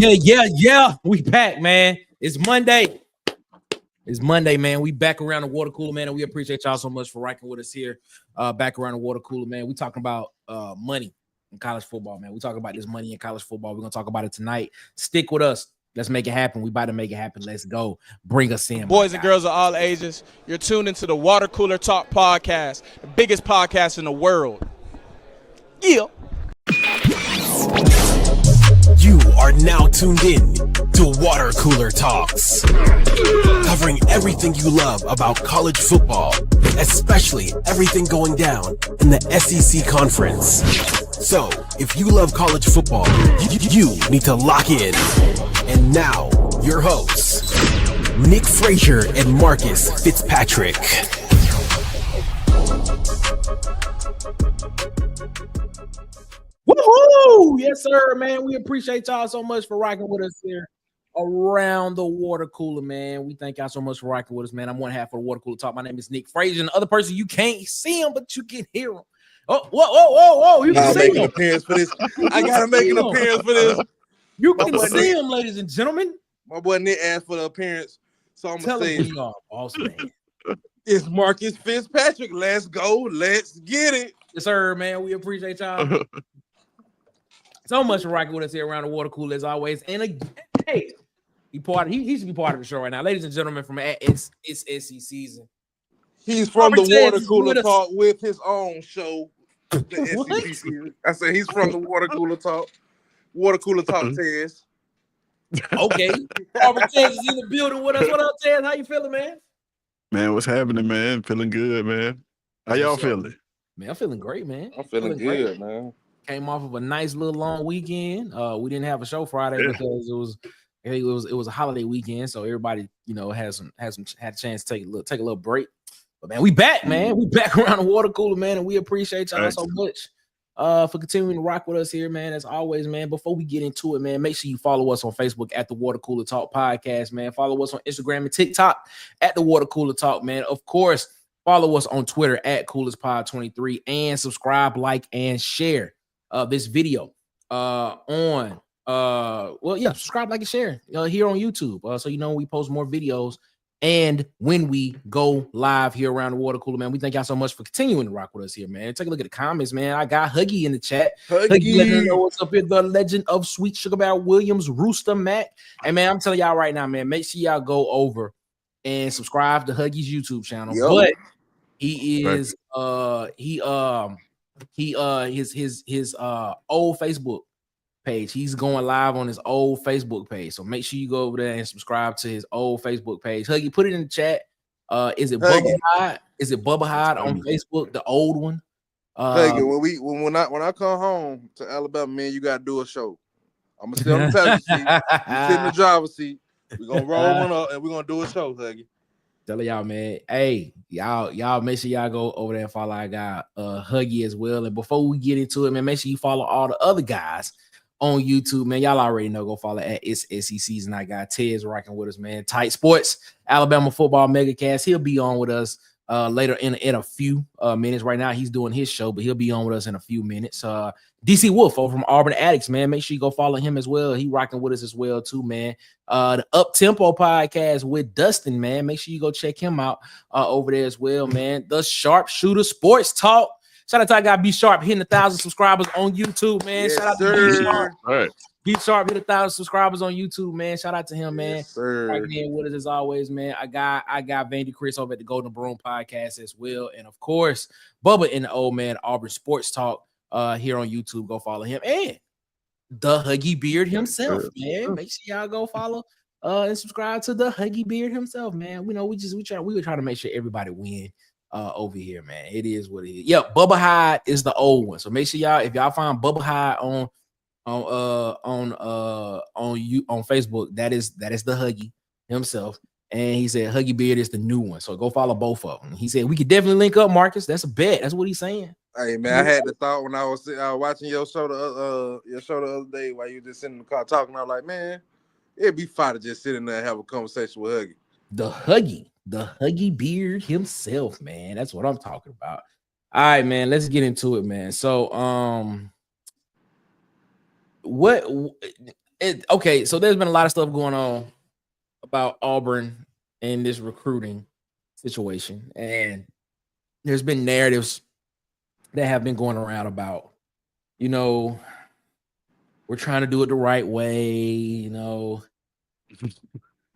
Yeah. We back, man. It's Monday. Man. We back around the water cooler, man, and we appreciate y'all so much for rocking with us here. Back around the water cooler, man. We talking about money in college football, man. We talking about this money in college football. We're gonna talk about it tonight. Stick with us. Let's make it happen. We about to make it happen. Let's go. Bring us in, boys and girls of all ages. You're tuned into the Water Cooler Talk podcast, the biggest podcast in the world. Yeah. You are now tuned in to Water Cooler Talks, covering everything you love about college football, especially everything going down in the SEC conference. So, if you love college football, you need to lock in. And now, your hosts, Nick Frazier and Marcus Fitzpatrick. Woohoo! Yes, sir, man. We appreciate y'all so much for rocking with us here around the water cooler, man. We thank y'all so much for rocking with us, man. I'm one half of the Water Cooler Talk. My name is Nick Frazier. And the other person, you can't see him, but you can hear him. Oh, whoa. You can see him. An appearance for this. I gotta make an appearance for this. You can see him, ladies and gentlemen. My boy Nick asked for the appearance, so I'm gonna say boss man. It's Marcus Fitzpatrick. Let's go. Let's get it. Yes, sir, man. We appreciate y'all so much for rocking with us here around the water cooler as always. And again, hey, he should be part of the show right now, ladies and gentlemen. From it's SEC season. He's from the Water Cooler Talk with his own show. The SEC season. I said he's from the Water Cooler Talk. Water Cooler Talk Tez. Okay. Robert Tez is in the building with us. What up, Tez? How you feeling, man? Man, what's happening, man? Feeling good, man. How y'all feeling? Man, I'm feeling great, man. I'm feeling good, man. Came off of a nice little long weekend. We didn't have a show Friday because it was a holiday weekend, so everybody, had a chance to take a little break. But man, we back, man. We back around the water cooler, man, and we appreciate y'all so much for continuing to rock with us here, man. As always, man. Before we get into it, man, make sure you follow us on Facebook at the Water Cooler Talk Podcast, man. Follow us on Instagram and TikTok at the Water Cooler Talk, man. Of course, follow us on Twitter at CoolersPod23 and subscribe, like, and share this video subscribe, like, and share here on YouTube, so we post more videos. And when we go live here around the water cooler, man, we thank y'all so much for continuing to rock with us here, man. Take a look at the comments, man. I got Huggy in the chat. Huggy, let me know what's up here. The legend of Sweet Sugar Bear Williams, Rooster Mac. And man, I'm telling y'all right now, man, make sure y'all go over and subscribe to Huggy's YouTube channel. Yo. But he is his old Facebook page. He's going live on his old Facebook page. So make sure you go over there and subscribe to his old Facebook page. Huggy, put it in the chat. Is it Bubba Hyde? Is it Bubba Hyde on Facebook, the old one? Huggy, when I come home to Alabama, man, you gotta do a show. I'm gonna sit on the passenger seat. You sit in the driver's seat. We're gonna roll one up and we're gonna do a show, Huggy. Tell y'all, man. Hey, y'all make sure y'all go over there and follow our guy Huggy as well. And before we get into it, man, make sure you follow all the other guys on YouTube, man. Y'all already know. Go follow at It's SEC Season. I got Tez rocking with us, man. Tight Sports, Alabama Football Megacast. He'll be on with us later in a few minutes. Right now, he's doing his show, but he'll be on with us in a few minutes. DC Wolf over from Auburn Addicts, man. Make sure you go follow him as well. He rocking with us as well, too, man. The Up Tempo podcast with Dustin, man. Make sure you go check him out over there as well, man. The Sharpshooter Sports Talk. Shout out to our guy B Sharp hitting 1,000 subscribers on YouTube, man. Yes, shout out to B Sharp. All right. B Sharp hit 1,000 subscribers on YouTube, man. Shout out to him, man. Yes, sir. Right there with us as always, man. I got Vandy Chris over at the Golden Broom podcast as well, and of course, Bubba and the Old Man Auburn Sports Talk here on YouTube. Go follow him and the Huggy Beard himself, man. Make sure y'all go follow and subscribe to the Huggy Beard himself, man. We were trying to make sure everybody win. Over here, man. It is what it is. Yep, Bubba Hyde is the old one. So make sure y'all, if y'all find Bubba Hyde on Facebook, that is the Huggy himself. And he said Huggy Beard is the new one. So go follow both of them. He said we could definitely link up, Marcus. That's a bet. That's what he's saying. Hey man, I had the thought when I was watching your show the other day while you just sitting in the car talking. I was like, man, it'd be fun to just sit in there and have a conversation with Huggy. The Huggy Beard himself, man. That's what I'm talking about. All right, man. Let's get into it, man. So, what Okay, so there's been a lot of stuff going on about Auburn and this recruiting situation, and there's been narratives that have been going around about, we're trying to do it the right way.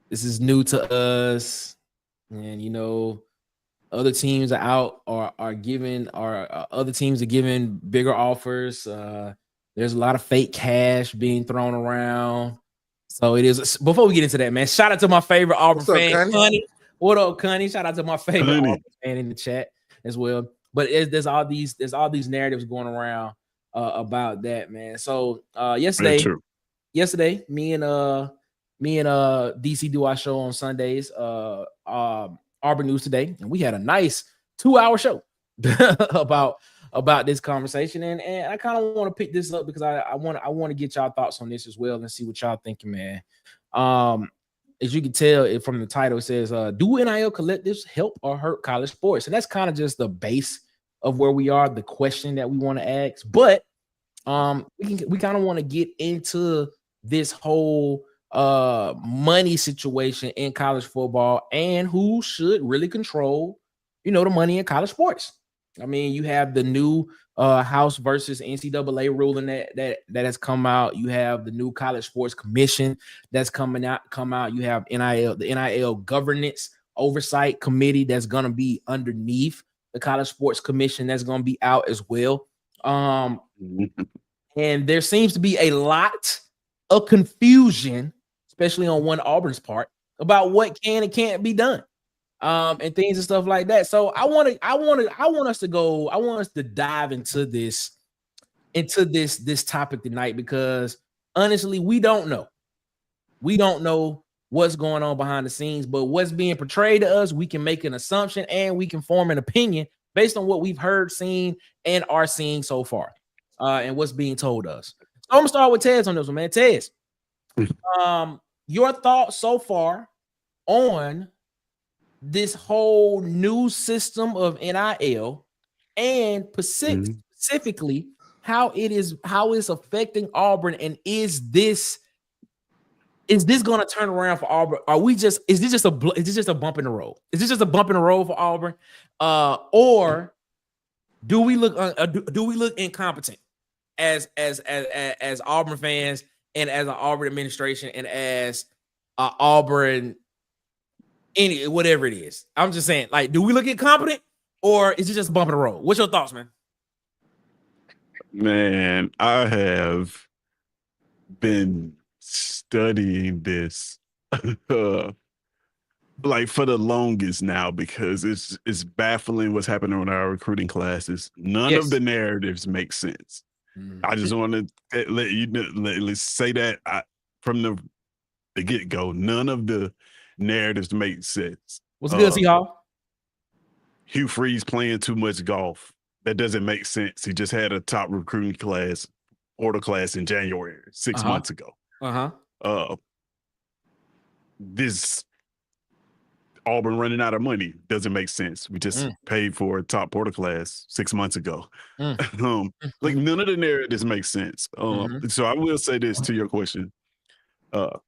This is new to us, and other teams are out or are giving, or other teams are giving bigger offers. There's a lot of fake cash being thrown around. So it is. Before we get into that, man, shout out to my favorite Auburn fan, Connie. What up, Connie? Shout out to my favorite Auburn fan in the chat as well. But there's all these narratives going around about that, man. So yesterday, me and DC do our show on Sundays. Auburn News Today, and we had a nice 2-hour show about this conversation, and I kind of want to pick this up because I want to get y'all thoughts on this as well and see what y'all thinking, man. As you can tell from the title, it says, "Do NIL collectives help or hurt college sports?" And that's kind of just the base of where we are, the question that we want to ask. But we kind of want to get into this whole money situation in college football and who should really control, the money in college sports. I mean, you have the new House versus NCAA ruling that has come out. You have the new College Sports Commission that's come out. You have the NIL Governance Oversight Committee that's going to be underneath the College Sports Commission that's going to be out as well. And there seems to be a lot of confusion, especially on one Auburn's part, about what can and can't be done, and things and stuff like that. So I want us to dive into this topic tonight, because honestly, we don't know what's going on behind the scenes, but what's being portrayed to us, we can make an assumption and we can form an opinion based on what we've heard, seen, and are seeing so far, and what's being told us. So I'm gonna start with Tez on this one, man. Tez, your thoughts so far on this whole new system of NIL, and specifically how it's affecting Auburn, and is this going to turn around for Auburn? Is this just a bump in the road? Is this just a bump in the road for Auburn, or do we look incompetent as Auburn fans, and as an Auburn administration, and as Auburn, whatever it is? I'm just saying, like, do we look incompetent, or is it just a bump in the road? What's your thoughts, man? Man, I have been studying this like for the longest now, because it's baffling what's happening in our recruiting classes. None of the narratives make sense. I just want to let you know, let's say that from the get-go, none of the narratives make sense. What's good, Seahawk? Hugh Freeze playing too much golf. That doesn't make sense. He just had a top recruiting class, order class in January, 6 months ago. This Auburn running out of money doesn't make sense. We just paid for a top porter class 6 months ago. Like, none of the narratives make sense. So I will say this to your question. I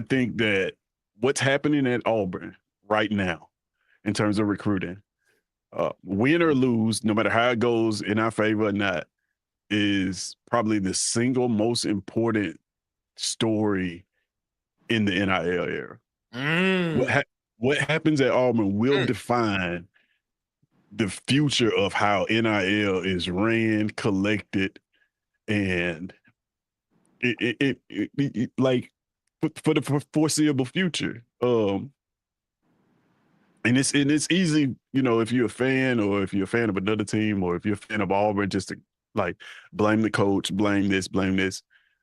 think that what's happening at Auburn right now in terms of recruiting, win or lose, no matter how it goes in our favor or not, is probably the single most important story in the NIL era. What happens at Auburn will define the future of how NIL is ran, collected, and it like for the foreseeable future. And it's easy, if you're a fan, or if you're a fan of another team, or if you're a fan of Auburn, just to like blame the coach, blame this.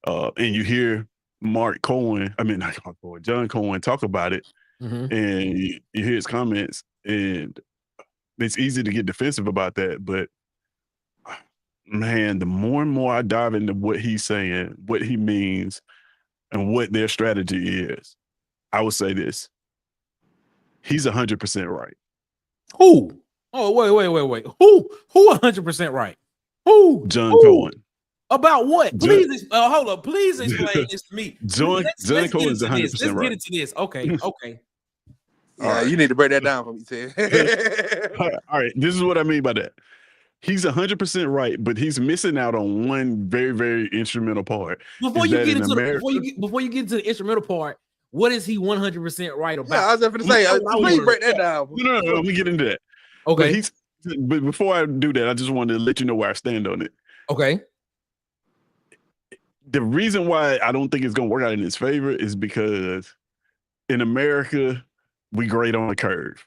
And you hear John Cohen talk about it, and you hear his comments, and it's easy to get defensive about that. But man, the more and more I dive into what he's saying, what he means, and what their strategy is, I would say this: he's 100% right. Who? Oh, wait. Who 100% right? Who? John Cohen. About what? Please, hold up. Please explain this to me. John Cohen is 100% Let's get right. into this. Okay. Yeah, right. you need to break that down for me, Ted. All right. This is what I mean by that. He's 100% right, but he's missing out on one very, very instrumental part. Before you get into the instrumental part, what is he 100% right about? Yeah, I was just going to say, please break that down. No, let me get into that. Okay. But before I do that, I just wanted to let you know where I stand on it. Okay. The reason why I don't think it's going to work out in his favor is because in America, we grade on a curve.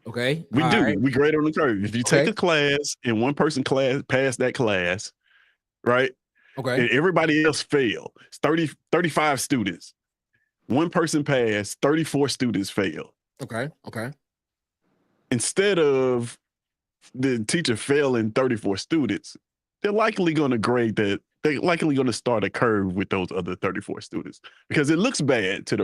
Okay. We do. Right. We grade on the curve. If you take a class and one person passed that class, right? Okay. And everybody else failed. It's 35 students. One person passed, 34 students failed. Okay. Instead of the teacher failing 34 students, they're likely going to grade that. They're likely going to start a curve with those other 34 students because it looks bad to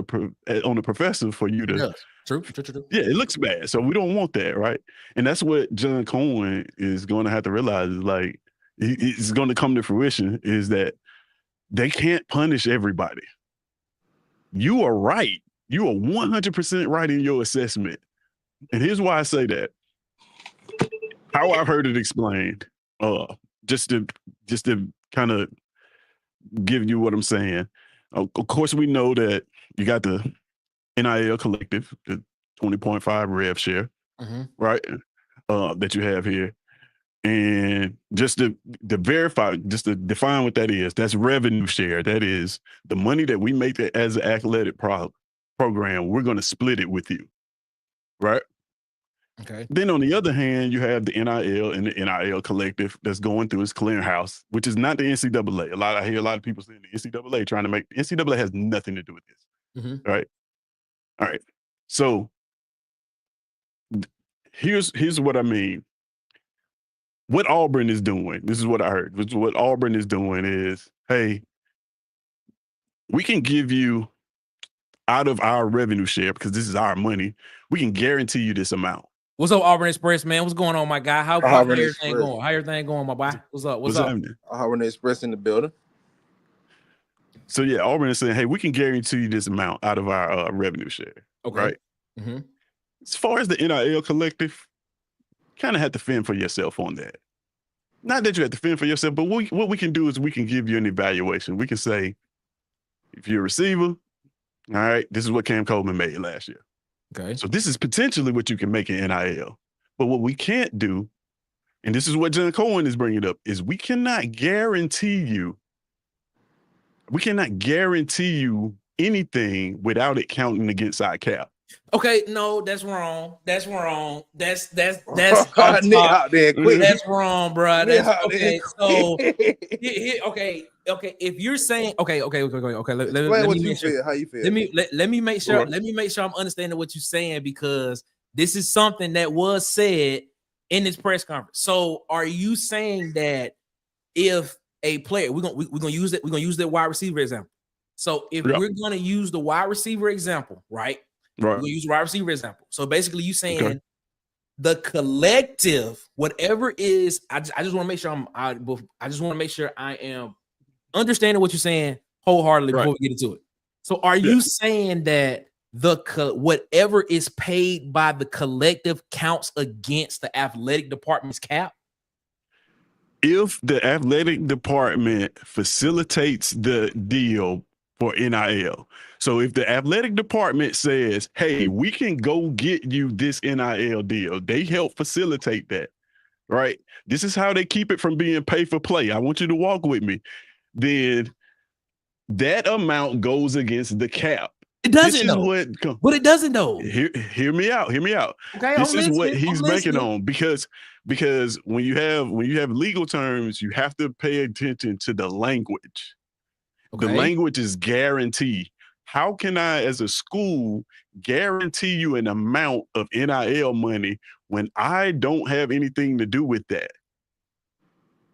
on the professor for you to. True. Yeah, it looks bad. So we don't want that, right? And that's what John Cohen is going to have to realize is like, it's going to come to fruition is that they can't punish everybody. You are right. You are 100% right in your assessment. And here's why I say that. How I've heard it explained, just to kind of give you what I'm saying. Of course, we know that you got the NIL collective, the 20.5 rev share, right? That you have here. And just to verify, just to define what that is, that's revenue share. That is the money that we make as an athletic program, we're going to split it with you, right? Okay. Then on the other hand, you have the NIL and the NIL collective that's going through its clearinghouse, which is not the NCAA. I hear a lot of people saying the NCAA trying to make NCAA has nothing to do with this, right? All right. So here's what I mean. What Auburn is doing, this is what I heard. What Auburn is doing is, hey, we can give you out of our revenue share because this is our money. We can guarantee you this amount. What's up, Auburn Express, man? What's going on, my guy? How everything going? How everything going, my boy? What's up? What's up? Happening? Auburn Express in the building. So yeah, Auburn is saying, hey, we can guarantee you this amount out of our revenue share. Okay. Right. As far as the NIL collective, kind of have to fend for yourself on that. Not that you have to fend for yourself, but what we can do is we can give you an evaluation. We can say, if you're a receiver, all right, this is what Cam Coleman made last year. Okay. So this is potentially what you can make in NIL. But what we can't do, and this is what John Cohen is bringing up, is we cannot guarantee you anything without it counting against our cap. Okay, no, that's wrong. That's wrong. That's Nick out there quick. That's wrong, bro. That's okay. So okay. If you're saying okay. Let me make sure. How you feel? Let me make sure. Let me make sure I'm understanding what you're saying because this is something that was said in this press conference. So are you saying that if a player we're gonna use that wide receiver example. So if we're gonna use the wide receiver example, right? Right. We'll use wide receiver example. So basically, you saying the collective, whatever is, I just want to make sure I just want to make sure I am understanding what you're saying wholeheartedly before we get into it. So, are you saying that whatever is paid by the collective counts against the athletic department's cap? If the athletic department facilitates the deal for NIL. So if the athletic department says, hey, we can go get you this NIL deal, they help facilitate that, right? This is how they keep it from being pay for play. I want you to walk with me. Then that amount goes against the cap. It doesn't though. But it doesn't though. Hear me out. Okay, this is what he's banking on because when you have legal terms, you have to pay attention to the language. Okay. The language is guarantee. How can I, as a school, guarantee you an amount of NIL money when I don't have anything to do with that?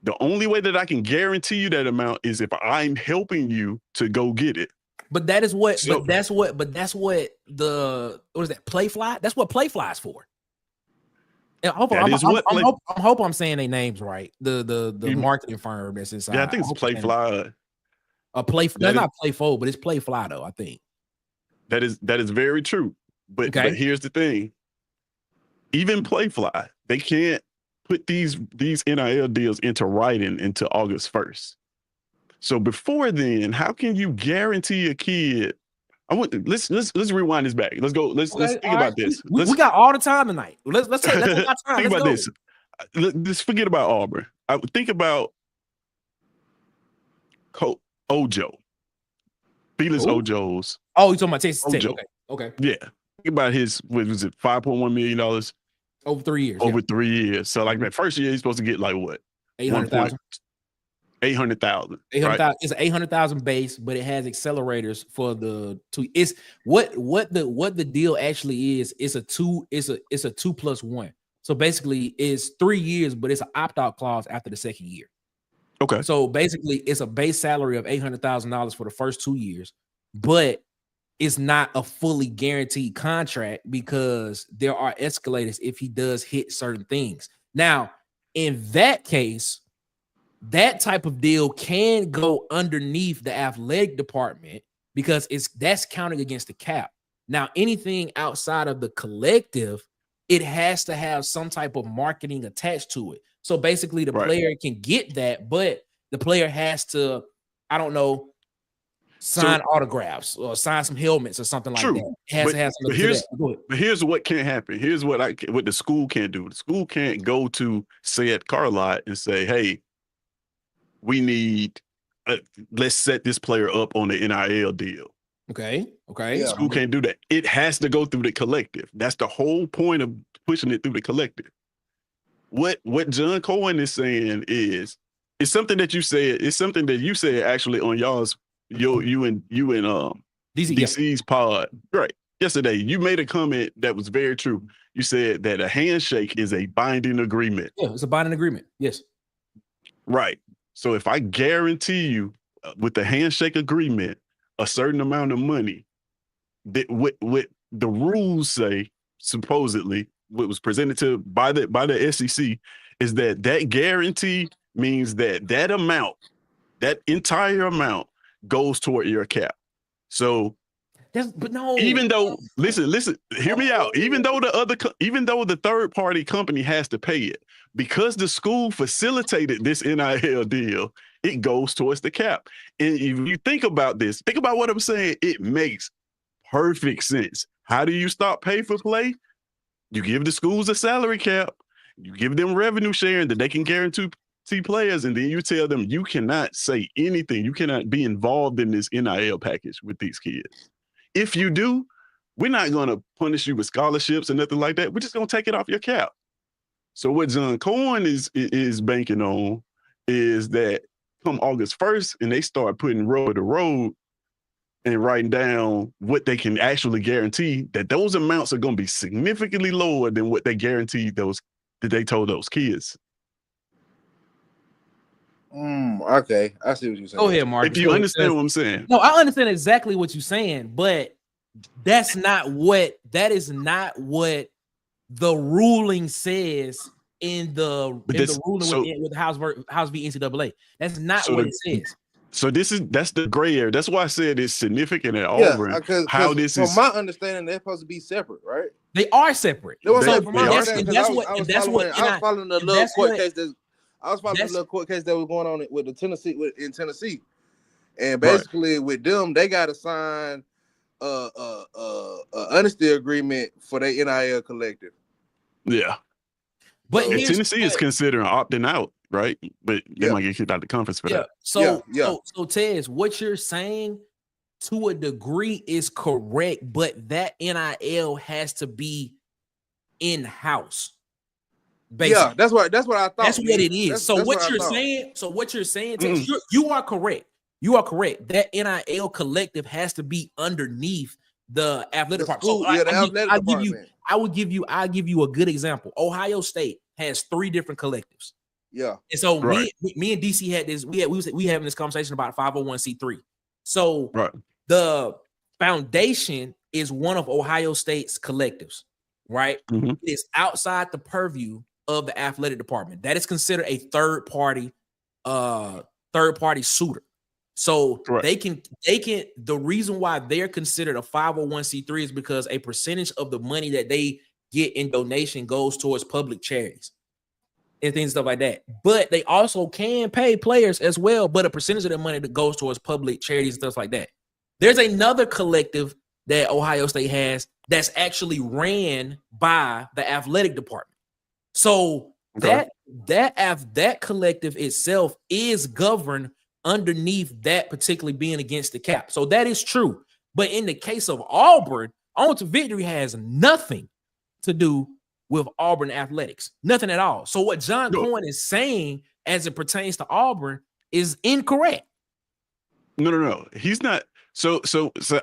The only way that I can guarantee you that amount is if I'm helping you to go get it. But that is what. So, that's what the what is that? Play fly. That's what play fly is for. And That is what I'm hope I'm saying their names right. The marketing firm that's inside. Yeah, I think it's Playfly. That's not Playful, but it's Playfly though. I think that is very true. But here's the thing: even Playfly, they can't put these NIL deals into writing until August 1st. So before then, how can you guarantee a kid? Let's rewind this back. Let's go. Let's think about this. We got all the time tonight. Let's take our time. Think about this. Let's forget about Auburn. I would think about Ojo. Felix Ojo's. Oh, you talking about Texas Tech? Okay. Yeah. Think about his. What was it? $5.1 million over 3 years. Over 3 years. So like that first year, he's supposed to get like what? 800,000. 800,000. 800,000. It's an 800,000 base, but it has accelerators for the two. It's what the deal actually is. It's a 2+1. So basically, it's 3 years, but it's an opt-out clause after the second year. Okay. So basically, it's a base salary of $800,000 for the first 2 years, but it's not a fully guaranteed contract because there are escalators if he does hit certain things. Now, in that case, that type of deal can go underneath the athletic department because that's counting against the cap. Now, anything outside of the collective, it has to have some type of marketing attached to it. So basically, the player can get that, but the player has to, I don't know, sign autographs or sign some helmets or something like that. It has to have something to that. But here's what can't happen. Here's what the school can't do. The school can't go to said car lot and say, hey, we need, let's set this player up on the NIL deal. Okay. The school can't do that. It has to go through the collective. That's the whole point of pushing it through the collective. What John Cohen is saying is, it's something that you said. It's something that you said actually on y'all's you and DC's pod right yesterday. You made a comment that was very true. You said that a handshake is a binding agreement. Yeah, it's a binding agreement. Yes. Right. So if I guarantee you with the handshake agreement a certain amount of money, that what the rules say, supposedly, what was presented to by the SEC is that guarantee means that amount, that entire amount goes toward your cap. So but no, even though listen, hear me out. Even though the third party company has to pay it, because the school facilitated this NIL deal, it goes towards the cap. And if you think about this, think about what I'm saying, it makes perfect sense. How do you stop pay for play? You give the schools a salary cap, you give them revenue sharing that they can guarantee players, and then you tell them you cannot say anything. You cannot be involved in this NIL package with these kids. If you do, we're not going to punish you with scholarships and nothing like that. We're just going to take it off your cap. So what John Cohen is banking on is that come August 1st, and they start putting rubber to road and writing down what they can actually guarantee, that those amounts are going to be significantly lower than what they guaranteed that they told those kids. Okay, I see what you're saying. Go ahead, Mark. If you understand what I'm saying. No, I understand exactly what you're saying, but that is not what the ruling says in the ruling with House v. NCAA. That's not what it says. So that's the gray area. That's why I said it's significant at Auburn. How this is, from my understanding, they're supposed to be separate, right? They are separate. I was following the little court case that I was following the little court case that was going on with the Tennessee in Tennessee, and basically with them, they got to sign a honesty agreement for their NIL collective. Yeah, but Tennessee is considering opting out, right? But they might get kicked out of the conference for that. So Tez, what you're saying to a degree is correct, but that NIL has to be in-house. Basically. Yeah, that's what I thought. That's what it is. What you're saying, Tez, you are correct. You are correct. That NIL collective has to be underneath the athletic department. I'll give you a good example. Ohio State has 3 different collectives. Yeah. And so me and DC had this, we having this conversation about 501c3. So the foundation is one of Ohio State's collectives. right? It is outside the purview of the athletic department. That is considered a third party suitor. So they can the reason why they're considered a 501c3 is because a percentage of the money that they get in donation goes towards public charities and things, stuff like that. But they also can pay players as well, but a percentage of the money that goes towards public charities and stuff like that. There's another collective that Ohio State has that's actually ran by the athletic department. So that collective itself is governed underneath that particularly being against the cap. So that is true. But in the case of Auburn, On to Victory has nothing to do with Auburn athletics. Nothing at all. So what John Cohen is saying as it pertains to Auburn is incorrect. No. He's not. So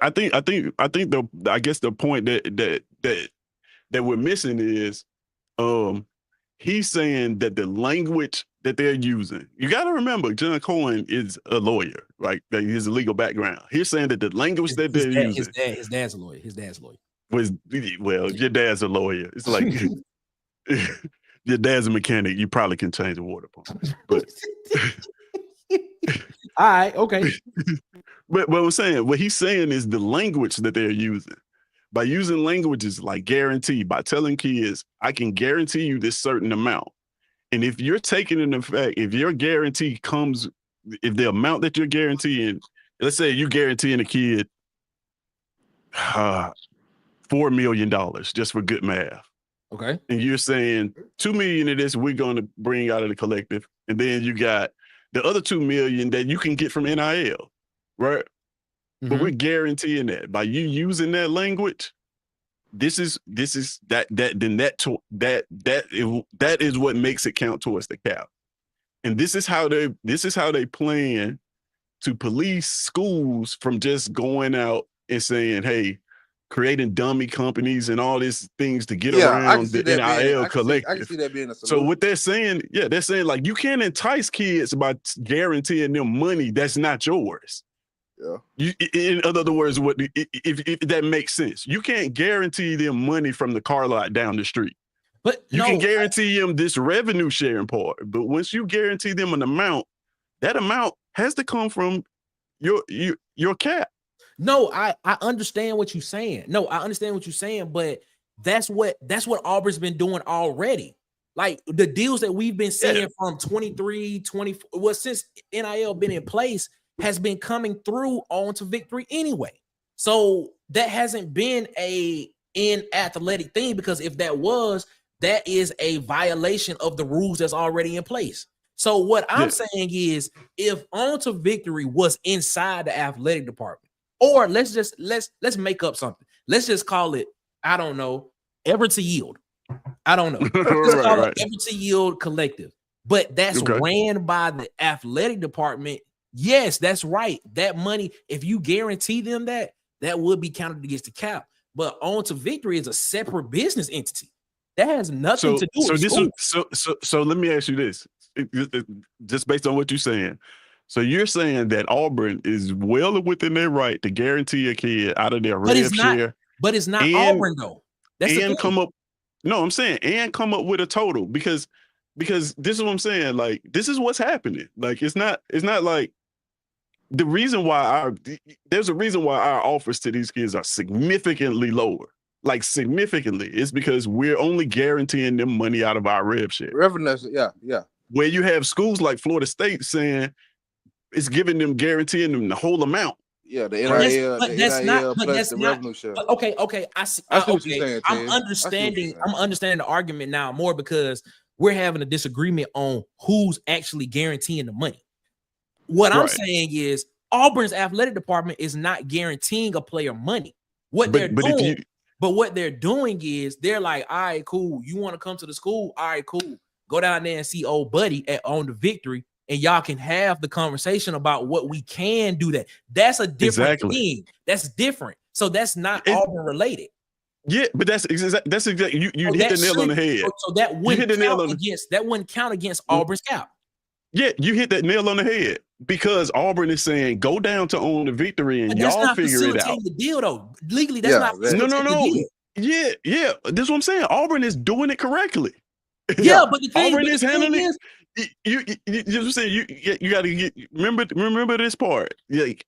I guess the point that we're missing is he's saying that the language that they're using, you got to remember, John Cohen is a lawyer, right? He has a legal background. He's saying that the language that they're using. His dad's a lawyer. His dad's a lawyer. Your dad's a lawyer. It's like your dad's a mechanic. You probably can change the water pump. But all right, okay. But I'm saying, what he's saying is the language that they're using. By using languages like guarantee, by telling kids, I can guarantee you this certain amount. And if you're taking into effect, if your guarantee comes, if the amount that you're guaranteeing, let's say you're guaranteeing a kid $4 million just for good math. Okay. And you're saying $2 million of this we're going to bring out of the collective. And then you got the other $2 million that you can get from NIL, right? But we're guaranteeing that by you using that language, that is what makes it count towards the cap. And this is how they plan to police schools from just going out and saying, hey, creating dummy companies and all these things to get around the NIL collective. I can see that being a solution. So what they're saying like you can't entice kids by guaranteeing them money that's not yours. Yeah. In other words, if that makes sense, you can't guarantee them money from the car lot down the street. But you can guarantee them this revenue sharing part. But once you guarantee them an amount, that amount has to come from your cap. No, I understand what you're saying. But that's what Auburn's been doing already. Like the deals that we've been seeing from 23, 24, since NIL been in place has been coming through On to Victory anyway. So that hasn't been a athletic thing, because if that was, that is a violation of the rules that's already in place. So what I'm saying is, if On to Victory was inside the athletic department, or let's make up something. Let's just call it, I don't know, Ever to Yield. I don't know. Let's call it Ever to Yield Collective. But that's ran by the athletic department. Yes, that's right. That money, if you guarantee them that would be counted against the cap. But On to Victory is a separate business entity. That has nothing to do with So let me ask you this. Just based on what you're saying. So you're saying that Auburn is well within their right to guarantee a kid out of their rev share. But it's not Auburn though. I'm saying come up with a total, because this is what I'm saying. Like, this is what's happening. Like, it's not like there's a reason why our offers to these kids are significantly lower. Like, significantly. It's because we're only guaranteeing them money out of our rev share. Revenue, yeah. Where you have schools like Florida State saying it's guaranteeing them the whole amount. Yeah, the NIL, plus the revenue share. Okay. I see what you're saying, I'm understanding the argument now more, because we're having a disagreement on who's actually guaranteeing the money. What I'm saying is Auburn's athletic department is not guaranteeing a player money. What they're doing is they're like, all right, cool. You want to come to the school? All right, cool. Go down there and see old buddy at On the Victory, and y'all can have the conversation about what we can do. That's a different thing. That's different. So that's not Auburn related. Yeah, but that's exactly you hit the nail on the head. So that wouldn't count against Auburn's cap. Yeah, you hit that nail on the head, because Auburn is saying go down to On the Victory and y'all figure it out. The deal though. Legally, that's not no. Yeah. This is what I'm saying. Auburn is doing it correctly. Yeah, but the thing, Auburn is handling it. You saying you got to remember this part. Like,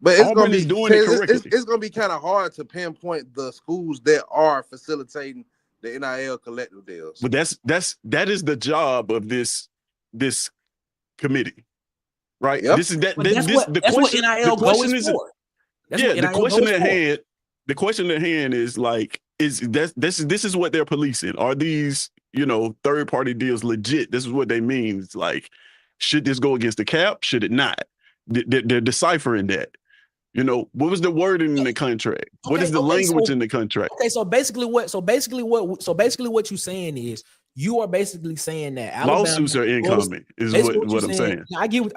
but it's Auburn gonna be is doing it correctly. It's gonna be kind of hard to pinpoint the schools that are facilitating the NIL collective deals. But that is the job of this committee, right? Yep. This is that. The question NIL goes for. The question at hand is like, this is what they're policing. Are these, third party deals legit? This is what they mean. It's like, should this go against the cap? Should it not? They're deciphering that. What was the wording in the contract? What is the language in the contract? Okay, so basically what you're saying is you are basically saying that Alabama lawsuits are incoming is what I'm saying. I get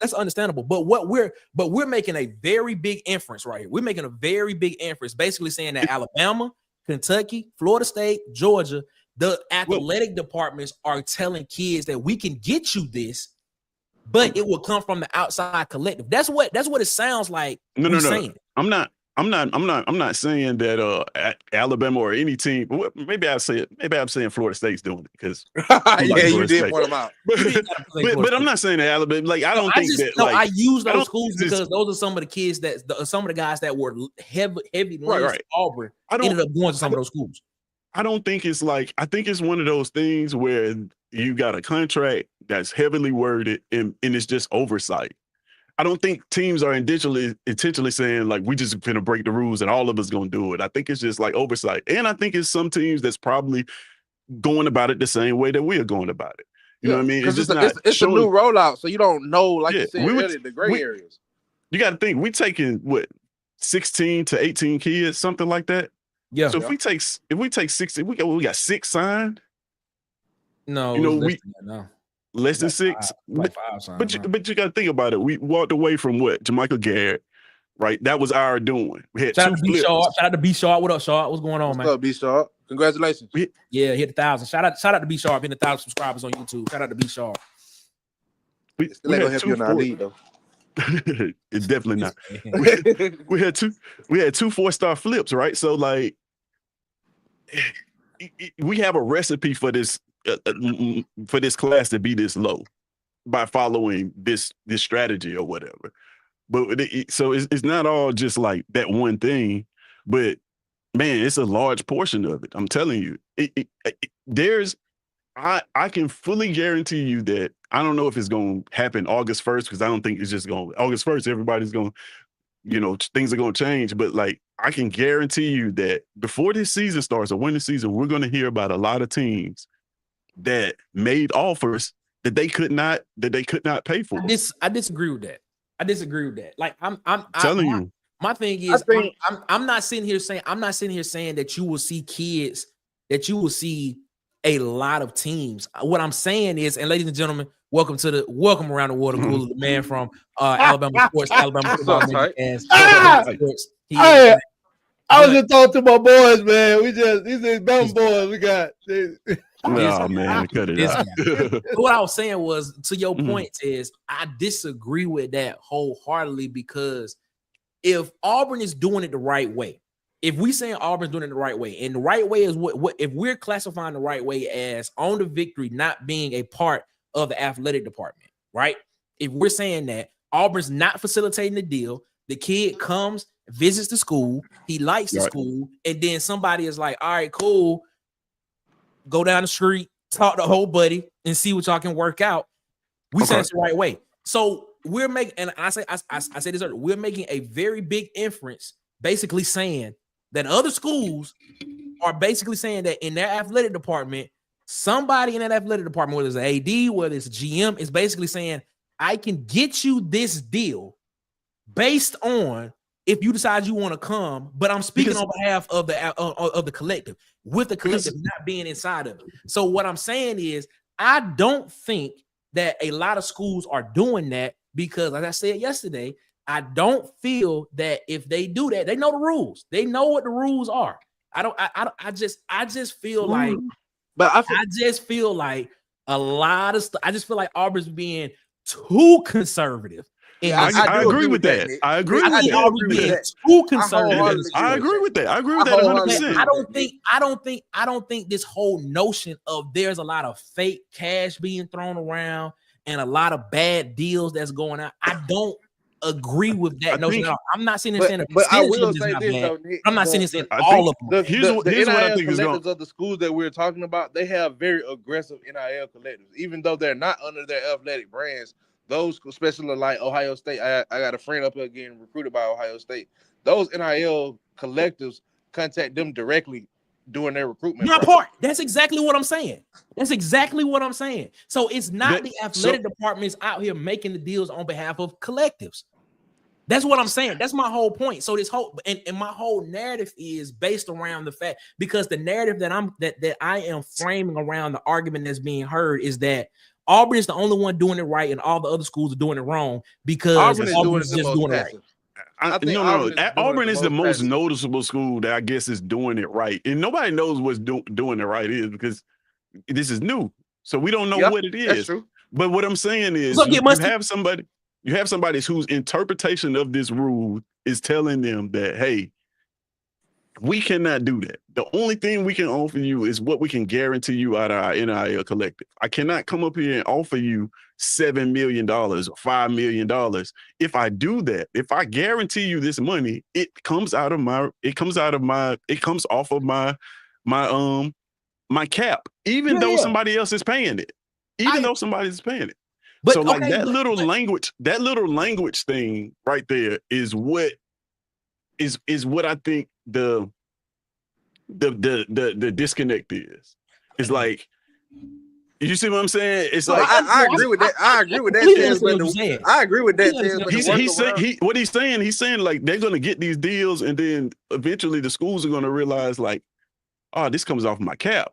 that's understandable, but we're making a very big inference right here. We're making a very big inference, basically saying that Alabama, Kentucky, Florida State, Georgia, the athletic departments are telling kids that we can get you this, but it will come from the outside collective. That's what it sounds like. No. I'm not saying that Alabama or any team. Maybe I'm saying Florida State's doing it because you did point them out. But I'm not saying that Alabama. Like I I use those schools because those are some of the kids some of the guys that were heavy right. Auburn ended up going to some of those schools. I don't think it's like, I think it's one of those things where you got a contract that's heavily worded and it's just oversight. I don't think teams are intentionally saying like, we just gonna break the rules and all of us gonna do it. I think it's just like oversight. And I think it's some teams that's probably going about it the same way that we are going about it. You know what I mean? It's just it's a new rollout. So you don't know, like you said, really the gray areas. You got to think, we taking what, 16 to 18 kids, something like that. Yeah. So if we take 16, we got 6 signed. No, less than 6. But you got to think about it. We walked away from what? Jermichael Garrett, right? That was our doing. We had shout out to B Sharp. What up, Sharp? What's going on, man? What's up, B Sharp? Congratulations. Hit 1,000. Shout out to B Sharp. Hit 1,000 subscribers on YouTube. Shout out to B Sharp. Still ain't gonna help you in our lead though. It's definitely not. we had two 4-star flips, right? So like, we have a recipe for this class to be this low by following this strategy or whatever. But so it's not all just like that one thing, but man, it's a large portion of it. I'm telling you, I can fully guarantee you that I don't know if it's going to happen August 1st, because I don't think it's just going August 1st. Everybody's going, things are going to change. But like, I can guarantee you that before this season starts or when the season, we're going to hear about a lot of teams that made offers that they could not pay for. I disagree with that. Like I'm telling you. My thing is, I'm not sitting here saying that you will see kids, that you will see a lot of teams. What I'm saying is, and ladies and gentlemen, welcome around the water cooler, the man from Alabama Sports, Alabama Football. I was just talking to my boys, man. These are Bama boys. We got. Oh man, cut it out. What I was saying was, to your point, is I disagree with that wholeheartedly, because if Auburn is doing it the right way, if we saying Auburn's doing it the right way, and the right way is what if we're classifying the right way as On the Victory not being a part of the athletic department, right? If we're saying that Auburn's not facilitating the deal, the kid comes, visits the school, he likes the school, and then somebody is like, all right, cool, go down the street, talk to whole buddy, and see what y'all can work out. We say it's the right way. So we're making, and I say this earlier, we're making a very big inference, basically saying that other schools are basically saying that in their athletic department, somebody in that athletic department, whether it's an AD, whether it's a GM, is basically saying, I can get you this deal based on if you decide you want to come, but I'm speaking on behalf of the collective, with the collective not being inside of it. So what I'm saying is, I don't think that a lot of schools are doing that, because, like I said yesterday, I don't feel that if they do that, they know the rules. They know what the rules are. I just feel like, I just feel like a lot of stuff. I just feel like Auburn's being too conservative I agree with that. I agree with that. Auburn being too conservative. I agree with that. I agree with that 100%. I don't think this whole notion of there's a lot of fake cash being thrown around and a lot of bad deals that's going on. I don't agree with that notion. I'm not saying that. But I will say this though, Nick, I'm not saying it's in all of them. Here's what I think collectives of the schools that we're talking about, they have very aggressive NIL collectives, even though they're not under their athletic brands. Those, especially like Ohio State, I got a friend up here getting recruited by Ohio State. Those NIL collectives contact them directly doing their recruitment. That's exactly what I'm saying. So it's not the athletic departments out here making the deals on behalf of collectives. That's what I'm saying. That's my whole point. So this whole and my whole narrative is based around the fact, because the narrative that I am framing around the argument that's being heard is that Auburn is the only one doing it right, and all the other schools are doing it wrong because Auburn is just doing it right. Auburn is the most noticeable school that I guess is doing it right, and nobody knows what's doing it right is because this is new, so we don't know what it is. That's true. But what I'm saying is, you have somebody whose interpretation of this rule is telling them that, hey, we cannot do that. The only thing we can offer you is what we can guarantee you out of our NIL collective. I cannot come up here and offer you $7 million or $5 million. If I do that, if I guarantee you this money, it comes off of my cap, even though somebody else is paying it. Though somebody's paying it. But so like that little language thing right there is what I think the disconnect is. It's like, you see what I'm saying? It's like I agree with that. I agree with that. I agree with that. He's saying like they're gonna get these deals, and then eventually the schools are gonna realize like, oh, this comes off my cap.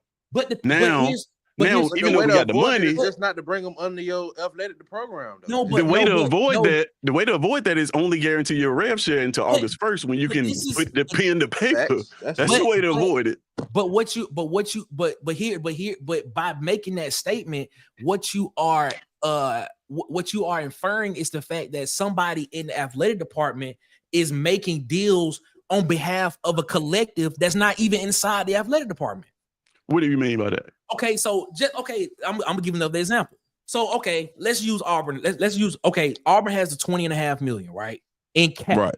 Even though we got the money, just not to bring them under your athletic program. Though. The way to avoid that is only guarantee your rev share until August 1st when you can put the pen to paper. That's the way to avoid it. But by making that statement, what you are inferring is the fact that somebody in the athletic department is making deals on behalf of a collective that's not even inside the athletic department. What do you mean by that? Okay, so I'm gonna give another example. So let's use Auburn. Let's use Auburn has the 20.5 million, right? In cap. Right.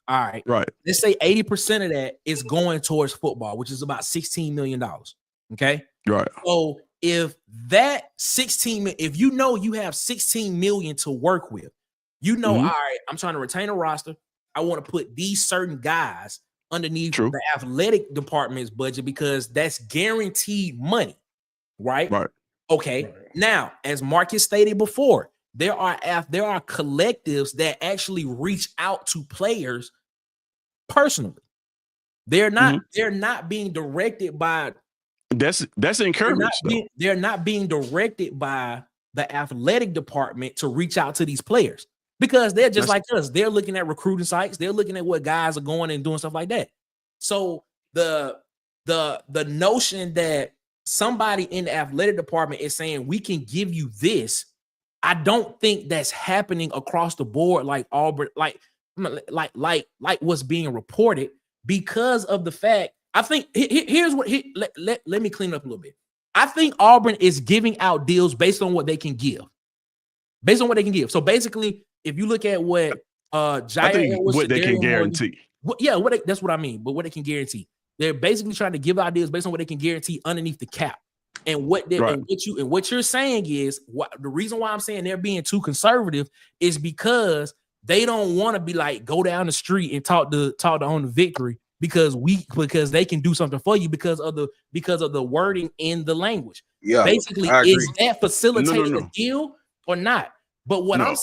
All right. Right. Let's say 80% of that is going towards football, which is about $16 million. Okay. Right. So if that 16, if you know you have 16 million to work with, all right, I'm trying to retain a roster. I want to put these certain guys underneath the athletic department's budget because that's guaranteed money, right? Right. Okay. Now, as Marcus stated before, there are collectives that actually reach out to players personally. They're not being directed by. That's encouraged. They're not being directed by the athletic department to reach out to these players. Because they're just like us. They're looking at recruiting sites. They're looking at what guys are going and doing stuff like that. So the notion that somebody in the athletic department is saying we can give you this, I don't think that's happening across the board like Auburn, like what's being reported, because of the fact. I think here's what. Let me clean up a little bit. I think Auburn is giving out deals based on what they can give. So basically, if you look at what what they can guarantee. That's what I mean. But what they can guarantee, they're basically trying to give ideas based on what they can guarantee underneath the cap. And what you're saying is the reason why I'm saying they're being too conservative is because they don't want to be like go down the street and talk to own the victory because they can do something for you because of the wording in the language. Yeah, basically, is that facilitating a deal or not? But what I'm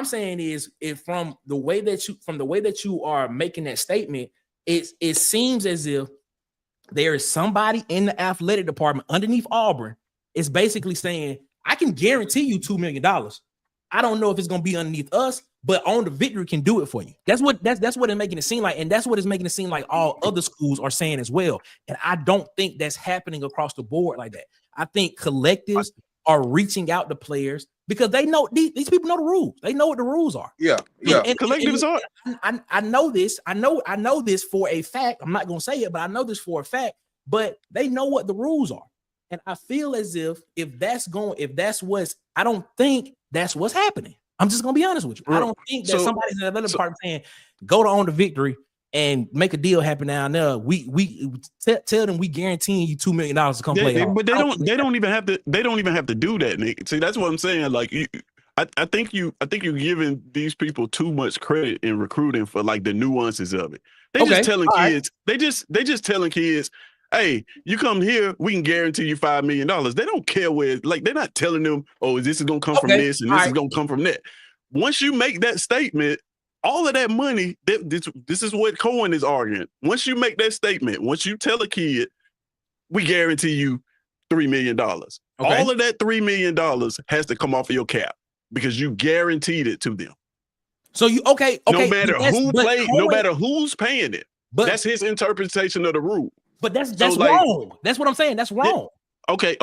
saying is, if from the way that you are making that statement, it seems as if there is somebody in the athletic department underneath Auburn is basically saying, I can guarantee you $2 million. I don't know if it's gonna be underneath us, but On the Victory can do it for you. That's what it's making it seem like, and that's what it's making it seem like all other schools are saying as well. And I don't think that's happening across the board like that. I think collectives are reaching out to players because they know these people know the rules. They know what the rules are. Yeah. And collectives are. I know this. I know this for a fact. I'm not gonna say it, but I know this for a fact. But they know what the rules are, and I feel as if I don't think that's what's happening. I'm just gonna be honest with you. I don't think that somebody's in another department saying go to Own the Victory and make a deal happen down there. We tell them we guarantee you $2 million to come play. But they don't even have to do that, Nick. See, that's what I'm saying. Like I think you're giving these people too much credit in recruiting for like the nuances of it. They just telling kids, they just telling kids, hey, you come here, we can guarantee you $5 million. They don't care where, like, they're not telling them, oh, this is gonna come from this and this is gonna come from that. Once you make that statement, all of that money, this is what Cohen is arguing. Once you make that statement, once you tell a kid, we guarantee you $3 million. All of that $3 million has to come off of your cap because you guaranteed it to them. So no matter who played, no matter who's paying it, but that's his interpretation of the rule. But that's wrong. That's what I'm saying. That's wrong. Okay,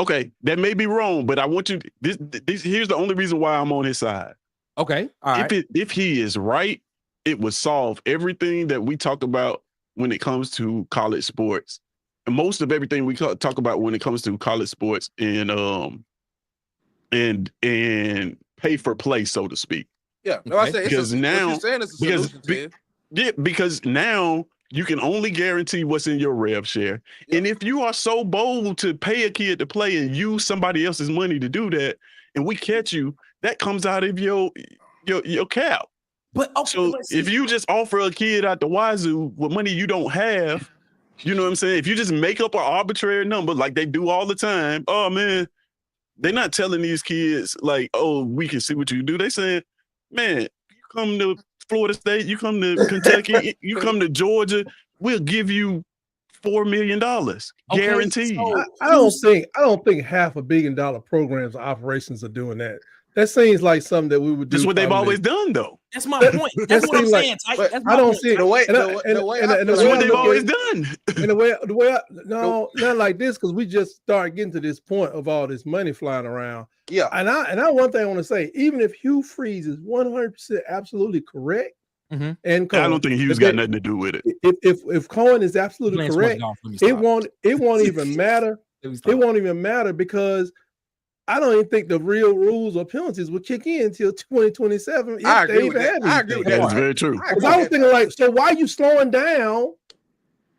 that may be wrong, but I want you. This here's the only reason why I'm on his side. Okay, all right. If he is right, it would solve everything that we talk about when it comes to college sports, and most of everything we talk about when it comes to college sports and pay for play, so to speak. Yeah, no, I say because now what you're saying is a solution, because now you can only guarantee what's in your rev share, and if you are so bold to pay a kid to play and use somebody else's money to do that, and we catch you, that comes out of your cap. But if you just offer a kid out the wazoo with money you don't have, you know what I'm saying? If you just make up an arbitrary number like they do all the time, oh man, they're not telling these kids like, oh, we can see what you do. They saying, man, you come to Florida State, you come to Kentucky, you come to Georgia, we'll give you $4 million guaranteed. So I don't think $500 million programs or operations are doing that. That seems like something that we would do. That's what they've always done, though. That's my point. That's what I'm saying. I don't see it. The way that's what they've always done. And the way not like this, because we just start getting to this point of all this money flying around. Yeah. And one thing I want to say, even if Hugh Freeze is 100% absolutely correct, and Cohen, I don't think Hugh's got nothing to do with it. If Cohen is absolutely correct, it won't even matter. It won't even matter because I don't even think the real rules or penalties will kick in until 2027. I agree with that. That's very true. I was thinking like, so why are you slowing down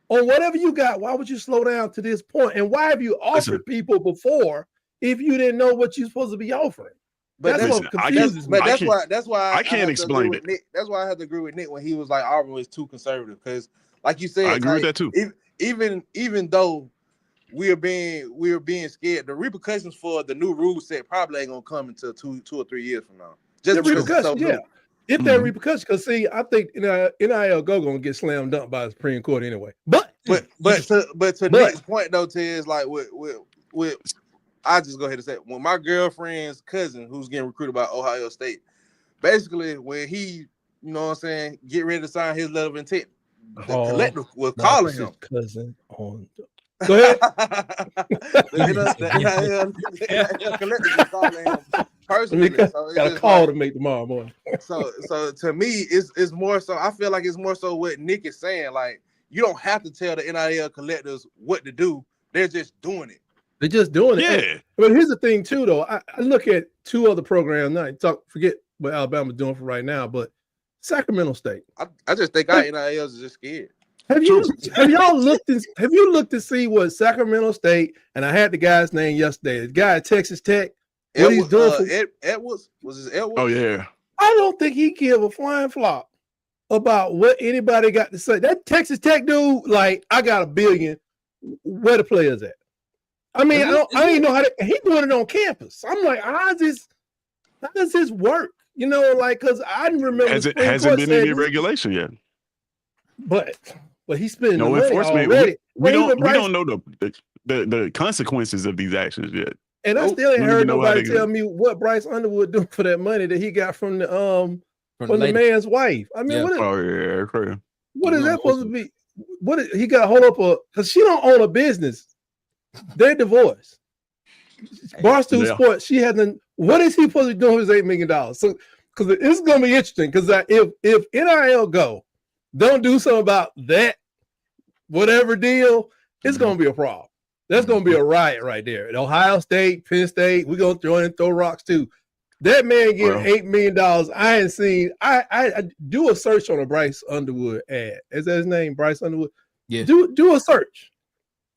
on whatever you got? Why would you slow down to this point? And why have you offered people before if you didn't know what you're supposed to be offering? But that's what confuses me. That's why I can't explain it. That's why I have to agree with Nick when he was like Auburn was too conservative. Because like you said, I agree with that too. Even though we're being scared, the repercussions for the new rule set probably ain't gonna come until two or 3 years from now. Just the repercussions, yeah. If there are repercussions, because see, I think NIL gonna get slammed dunk by the Supreme Court anyway. But to Nick's point though, Tez, like with I just go ahead and say when my girlfriend's cousin who's getting recruited by Ohio State, basically when he, you know what I'm saying, get ready to sign his letter of intent, the collector was calling him cousin on. Go ahead. Personally, got a call to make tomorrow morning. so to me, it's more so. I feel like it's more so what Nick is saying. Like you don't have to tell the NIL collectors what to do; they're just doing it. They're just doing it. Yeah. But here's the thing, too. Though I look at two other programs. Now, forget what Alabama's doing for right now, but Sacramento State. I just think our NILs are just scared. Have y'all looked to see what Sacramento State, and I had the guy's name yesterday, the guy at Texas Tech, what he's doing Edwards? Was his Edwards? Oh yeah. I don't think he give a flying flop about what anybody got to say. That Texas Tech dude, like, I got $1 billion. Where the players at? I mean, I didn't know how he doing it on campus. I'm like, how does this work? You know, like, because I didn't remember. Hasn't been any regulation yet. But he's spending no the enforcement. Already. We don't know the consequences of these actions yet. And I still ain't heard nobody tell me what Bryce Underwood doing for that money that he got from the man's wife. I mean, what is that supposed to be? He got hold up because she don't own a business. They're divorced. Barstool Sports, she hasn't. What is he supposed to be doing with his $8 million? So, because it's going to be interesting. Because if NIL don't do something about that, whatever deal, it's going to be a problem. That's going to be a riot right there. At Ohio State, Penn State, we're going to throw rocks too. That man getting $8 million. I ain't seen. I do a search on a Bryce Underwood ad. Is that his name, Bryce Underwood? Yeah. Do a search.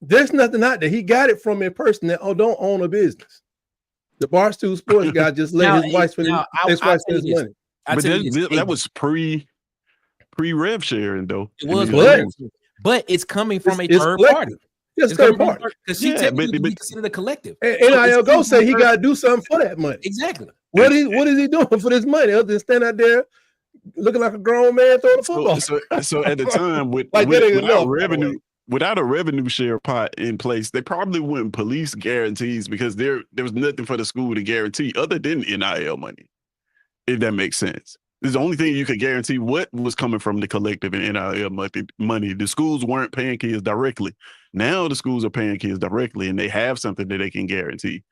There's nothing out there. He got it from a person that don't own a business. The Barstool Sports guy just let his wife spend his money. But that was pre-rev sharing though. It was, but it's coming from a third party. It's third party. Because she technically be considered a collective. And NIL Go say he got to do something for that money. Exactly. What is he doing for this money other than stand out there looking like a grown man throwing a football? So at the time, without a revenue share pot in place, they probably wouldn't police guarantees because there was nothing for the school to guarantee other than NIL money, if that makes sense. It's the only thing you could guarantee what was coming from the collective and NIL money. The schools weren't paying kids directly. Now the schools are paying kids directly, and they have something that they can guarantee.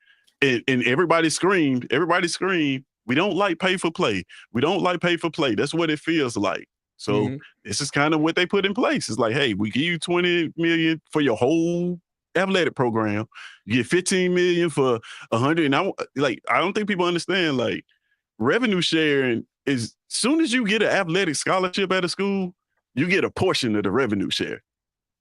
And everybody screamed, we don't like pay for play. We don't like pay for play. That's what it feels like. So this is kind of what they put in place. It's like, hey, we give you $20 million for your whole athletic program. You get $15 million for 100. And I don't think people understand, like, revenue sharing is soon as you get an athletic scholarship at a school, you get a portion of the revenue share.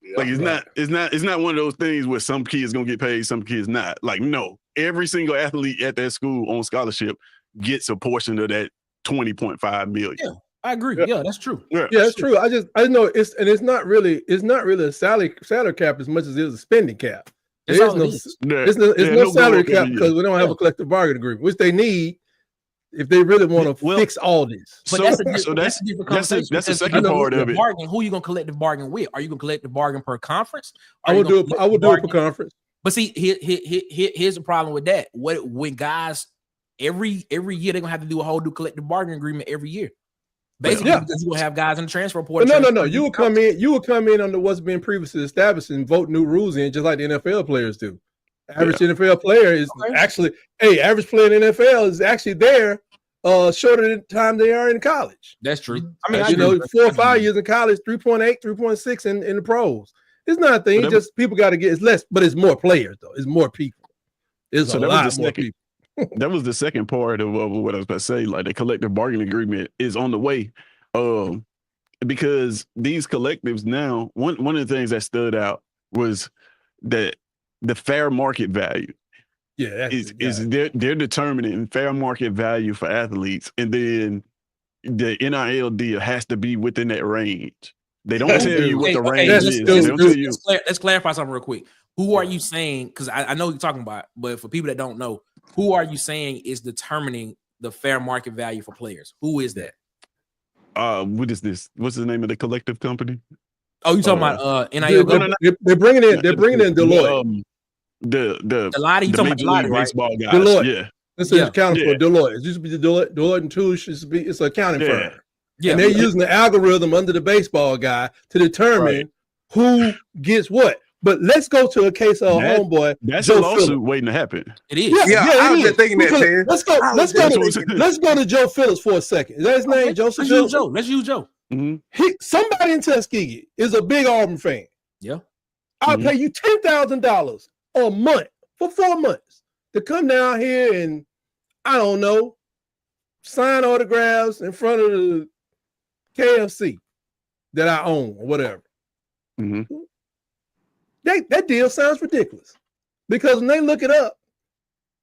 Yeah, like it's not one of those things where some kids gonna get paid, some kids not. Like, no, every single athlete at that school on scholarship gets a portion of that $20.5 million. Yeah, I agree. Yeah, that's true. Yeah, that's true. I know it's not really a salary cap as much as it is a spending cap. There's no salary cap because we don't have a collective bargaining agreement, which they need if they really want to fix all this. But that's the second part of it. Bargain, who are you going to collective bargain with? Are you going to collective bargain per conference? I would do it per conference. But see, here's the problem with that. When guys every year they're gonna have to do a whole new collective bargaining agreement every year. Basically, because you will have guys in the transfer portal. No. You will come in under what's been previously established and vote new rules in, just like the NFL players do. Average NFL player is average player in the NFL is actually there shorter than the time they are in college. That's true. I mean, 4 or 5 years in college, 3.8, 3.6 in the pros. It's not a thing. It's just people got to get. It's less, but it's more players though. It's more people. It's a lot more people. That was the second part of what I was about to say. Like, the collective bargaining agreement is on the way, because these collectives now. One of the things that stood out was that the fair market value. Yeah, they're determining fair market value for athletes, and then the NIL deal has to be within that range. They don't tell you what the range is. Let's clarify something real quick. Who are you saying? Because I know what you're talking about, but for people that don't know, who are you saying is determining the fair market value for players? Who is that? What is this? What's the name of the collective company? Oh, you talking about NIL? They're bringing in Deloitte. The Lottie, you talking about Lottie, right? Baseball guys. Deloitte. Yeah. This is accounting for Deloitte. It used to be Deloitte and Touche. It's an accounting firm. Yeah. And they're using the algorithm under the baseball guy to determine who gets what. But let's go to a case of homeboy. That's Joe a lawsuit Phillips. Waiting to happen. It is. I was just thinking that. Let's go to Joe Phillips for a second. Is that his name? Joseph Phillips? Let's use Joe. Mm-hmm. Somebody in Tuskegee is a big Auburn fan. Yeah. I'll pay you $10,000 a month for 4 months to come down here and, I don't know, sign autographs in front of the KFC that I own or whatever. Mm-hmm. That deal sounds ridiculous because when they look it up,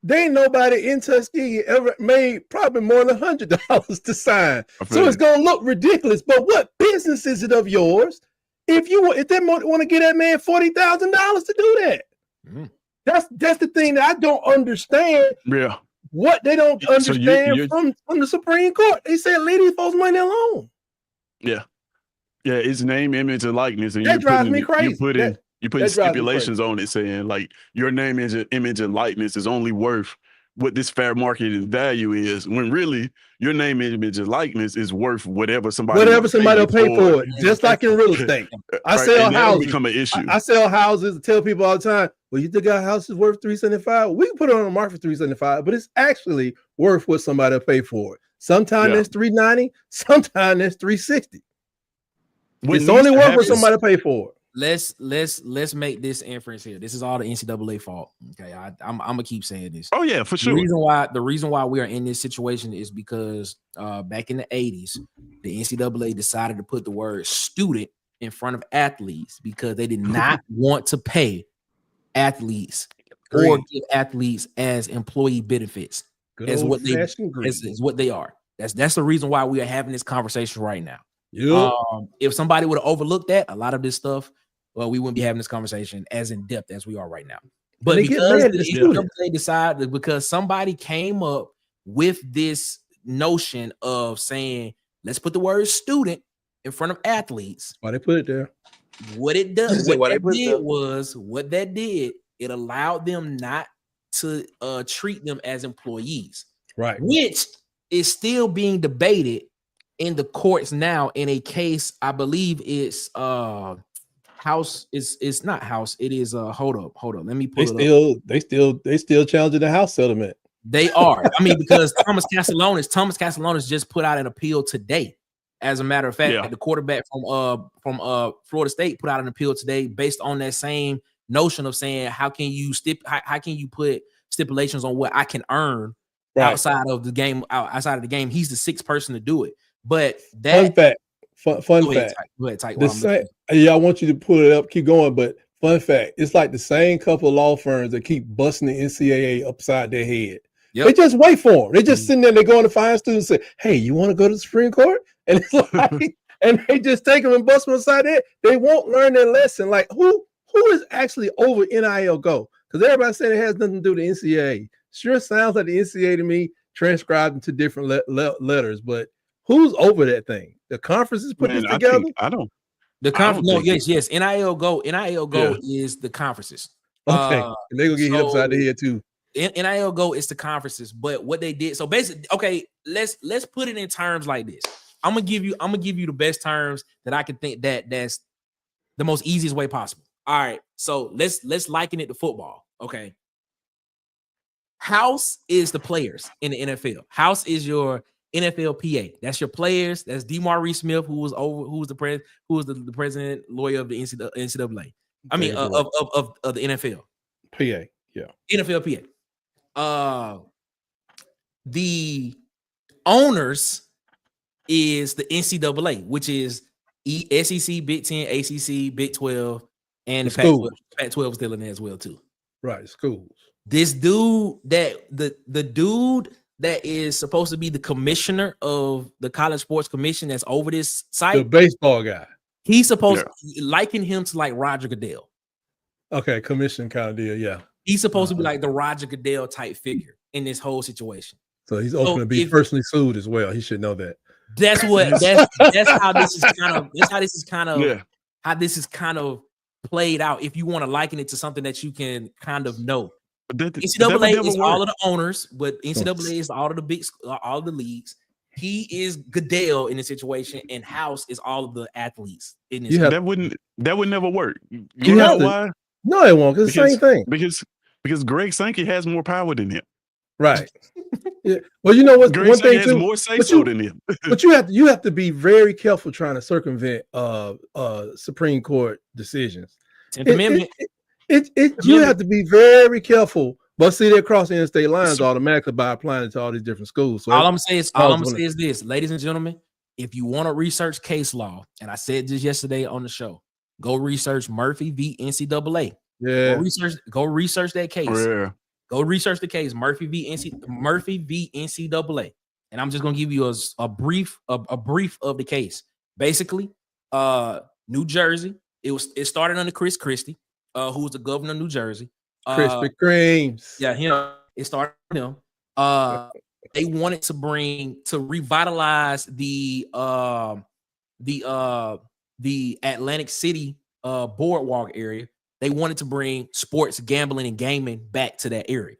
they ain't nobody in Tuskegee ever made probably more than $100 to sign. So it's gonna look ridiculous. But what business is it of yours if they want to get that man $40,000 to do that? Mm-hmm. That's the thing that I don't understand. Yeah. What they don't understand from the Supreme Court. They said leave these folks money alone. Yeah. Yeah, it's name, image, and likeness. And that drives me crazy. You put stipulations on it saying, like, your name, image, and likeness is only worth what this fair market value is, when really your name, image, and likeness is worth whatever somebody will pay for it. Just like in real estate, I sell houses. Become an issue. I sell houses. Tell people all the time, well, you think our house is worth $375? We can put it on the market for $375, but it's actually worth what somebody will pay for it. Sometimes that's $390, sometimes that's $360. It's only worth what somebody pay for it. Let's make this inference here. This is all the NCAA fault. Okay, I'm gonna keep saying this. Oh yeah, for sure. The reason why we are in this situation is because back in the 80s, the NCAA decided to put the word student in front of athletes because they did not want to pay athletes or give athletes as employee benefits as what they are. That's the reason why we are having this conversation right now. Yep. If somebody would have overlooked that, a lot of this stuff, well, we wouldn't be having this conversation as in depth as we are right now. But because somebody came up with this notion of saying, let's put the word student in front of athletes. Why they put it there? What it does, what that did, it allowed them not to treat them as employees, right? Which is still being debated in the courts now in a case. I believe it's House. It's not House. It is hold up. Let me pull it up. They still challenging the House settlement. They are. I mean, because Thomas Castellanos just put out an appeal today. As a matter of fact, the quarterback from Florida State put out an appeal today based on that same notion of saying, how can you put stipulations on what I can earn outside of the game? Outside of the game, he's the sixth person to do it. But that fun fact. Go ahead, Tyke. I want you to pull it up. Keep going, but fun fact. It's like the same couple of law firms that keep busting the NCAA upside their head. Yep. They just wait for them. They just sitting there. They go to find students and say, "Hey, you want to go to the Supreme Court?" And it's like, and they just take them and bust them upside their head. They won't learn their lesson. Like who is actually over NIL Go? Because everybody said it has nothing to do with the NCAA. Sure sounds like the NCAA to me, transcribed into different letters, but who's over that thing? The conferences put this together? Yes. NIL Go is the conferences. Okay. And they're gonna get hit upside the head too. NIL Go is the conferences, but what they did. So basically, okay, let's put it in terms like this. I'm gonna give you the best terms that I can think that's the most easiest way possible. All right. So let's liken it to football. Okay. House is the players in the NFL. House is your NFLPA. That's your players. That's DeMaurice Smith, who was the president lawyer of the NCAA. I mean, of the NFL. PA, yeah. NFLPA. The owners is the NCAA, which is SEC, Big 10, ACC, Big 12, and the Pac-12 is still in there as well too. Right, schools. This dude the dude that is supposed to be the commissioner of the College Sports Commission that's over this site, the baseball guy. He's supposed to liken him to like Roger Goodell. Okay, commission kind of deal, yeah. He's supposed to be like the Roger Goodell type figure in this whole situation. So he's open to be personally sued as well. He should know that. That's how this is kind of played out. If you want to liken it to something that you can kind of know. NCAA is all of the owners, but NCAA is all of the leagues. He is Goodell in the situation, and House is all of the athletes in this. That would never work. You know why? No, it won't. It's the same thing. Because Greg Sankey has more power than him. Right. Yeah. Well, you know what? Greg Sankey has more say-so than him. But you have to be very careful trying to circumvent Supreme Court decisions. You have to be very careful. But see, they cross the interstate lines automatically by applying it to all these different schools. So all I'm saying is this, ladies and gentlemen, if you want to research case law, and I said this yesterday on the show, go research Murphy v. NCAA. Yeah. Go research that case. Yeah. Go research the case, Murphy v. NCAA. And I'm just gonna give you a brief of the case. Basically, New Jersey. It started under Chris Christie, who was the governor of New Jersey. Krispy Kremes. Yeah, him. It started with him. They wanted to revitalize the Atlantic City boardwalk area. They wanted to bring sports, gambling, and gaming back to that area.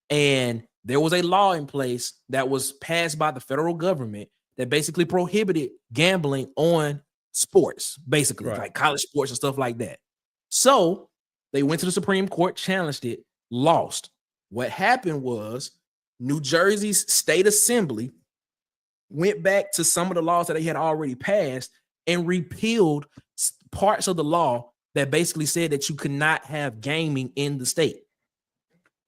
And there was a law in place that was passed by the federal government that basically prohibited gambling on sports, basically, like college sports and stuff like that. So they went to the Supreme Court, challenged it, lost. What happened was New Jersey's state assembly went back to some of the laws that they had already passed and repealed parts of the law that basically said that you could not have gaming in the state.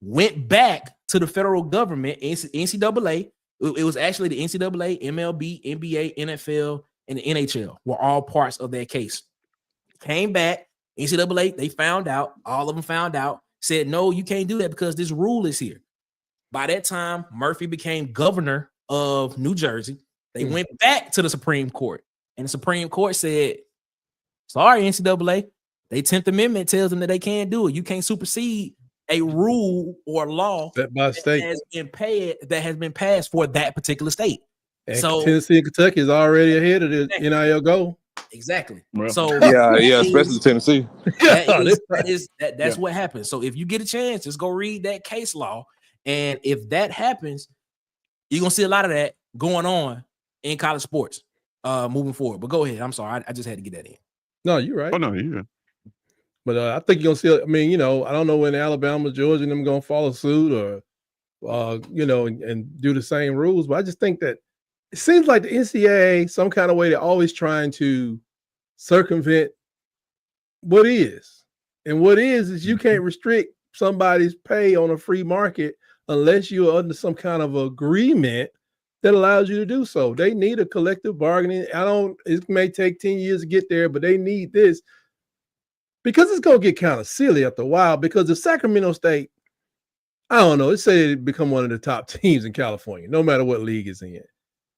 Went back to the federal government, NCAA. It was actually the NCAA, MLB, NBA, NFL, and the NHL were all parts of that case. Came back, NCAA, they found out, all of them found out, said, no, you can't do that because this rule is here. By that time, Murphy became governor of New Jersey. They went back to the Supreme Court, and the Supreme Court said, sorry, NCAA, their 10th Amendment tells them that they can't do it. You can't supersede a rule or law set by state that has been passed for that particular state. And so Tennessee and Kentucky is already ahead of the NIL goal. Exactly. Well, so yeah, especially Tennessee. That's what happens. So if you get a chance, just go read that case law. And if that happens, you're gonna see a lot of that going on in college sports moving forward. But go ahead. I'm sorry. I just had to get that in. No, you're right. Oh, no, you're good. But I think you're gonna see. I mean, I don't know when Alabama, Georgia, and them gonna follow suit or, and do the same rules. But I just think that it seems like the NCAA, some kind of way, they're always trying to circumvent what is. And what is you can't restrict somebody's pay on a free market unless you're under some kind of agreement that allows you to do so. They need a collective bargaining. It may take 10 years to get there, but they need this. Because it's going to get kind of silly after a while, because the Sacramento State, I don't know, let's say they become one of the top teams in California, no matter what league it's in.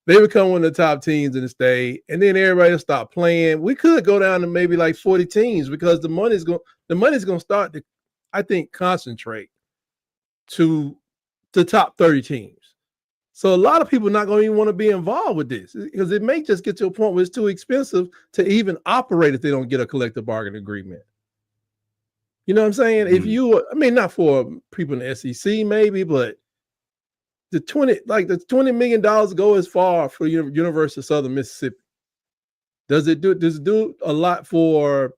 They become one of the top teams in the state, and then everybody will stop playing. We could go down to maybe like 40 teams because the money's going to start to, I think, concentrate to the top 30 teams. So a lot of people are not going to even want to be involved with this because it may just get to a point where it's too expensive to even operate if they don't get a collective bargaining agreement. You know what I'm saying? If you, not for people in the SEC maybe, but the $20 million go as far for University of Southern Mississippi. Does it do a lot for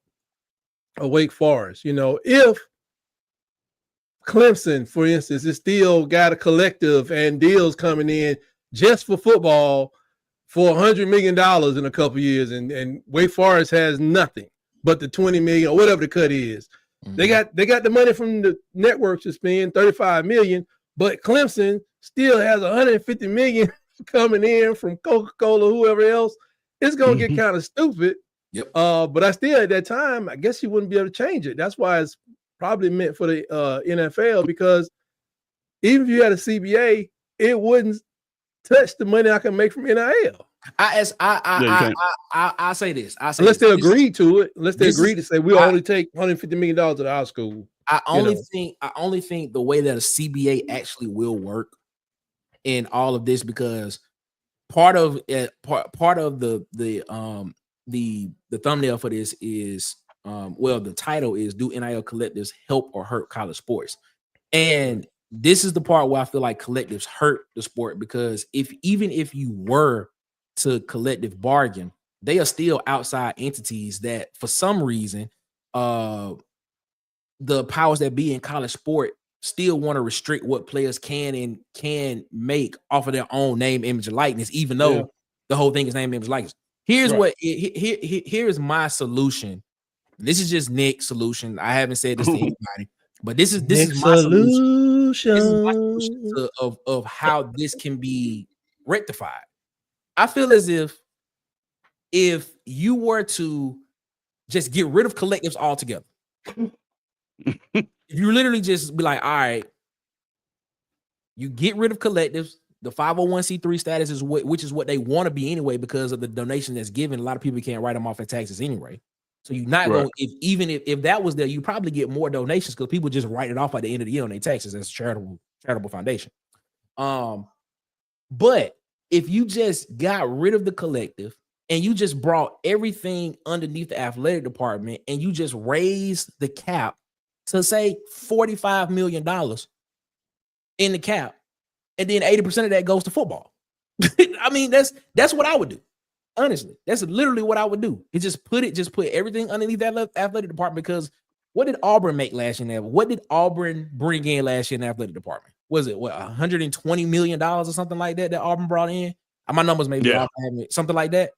Wake Forest? If Clemson, for instance, is still got a collective and deals coming in just for football for $100 million in a couple of years, and Wake Forest has nothing but the $20 million or whatever the cut is. They got the money from the networks to spend $35 million, but Clemson still has $150 million coming in from Coca-Cola, whoever else. It's gonna get kind of stupid. Yep. But I still at that time, I guess you wouldn't be able to change it. That's why it's probably meant for the NFL, because even if you had a CBA, it wouldn't touch the money I can make from NIL. I say this. Unless they agree to it. Unless they agree to say we only take $150 million out of our school. I only think the way that a CBA actually will work in all of this, because part of the thumbnail for this is the title is, do NIL collectives help or hurt college sports? And this is the part where I feel like collectives hurt the sport, because even if you were to collective bargain, they are still outside entities that for some reason the powers that be in college sport still want to restrict what players can make off of their own name, image, and likeness, even though the whole thing is name, image, likeness. Here's here's my solution. This is just Nick's solution. I haven't said this to anybody, but this is my solution. This is my solution of how this can be rectified. I feel as if you were to just get rid of collectives altogether, if you literally just be like, all right, you get rid of collectives, the 501c3 status is which is what they want to be anyway, because of the donation that's given. A lot of people can't write them off at taxes anyway. So you're not going, if that was there, you probably get more donations because people just write it off at the end of the year on their taxes as a charitable foundation. But if you just got rid of the collective and you just brought everything underneath the athletic department and you just raised the cap to say $45 million in the cap, and then 80% of that goes to football. I mean, that's what I would do. Honestly, that's literally what I would do. Is just put everything underneath that athletic department. Because what did Auburn make last year? What did Auburn bring in last year in the athletic department? Was it $120 million or something like that Auburn brought in? My numbers may be off, something like that.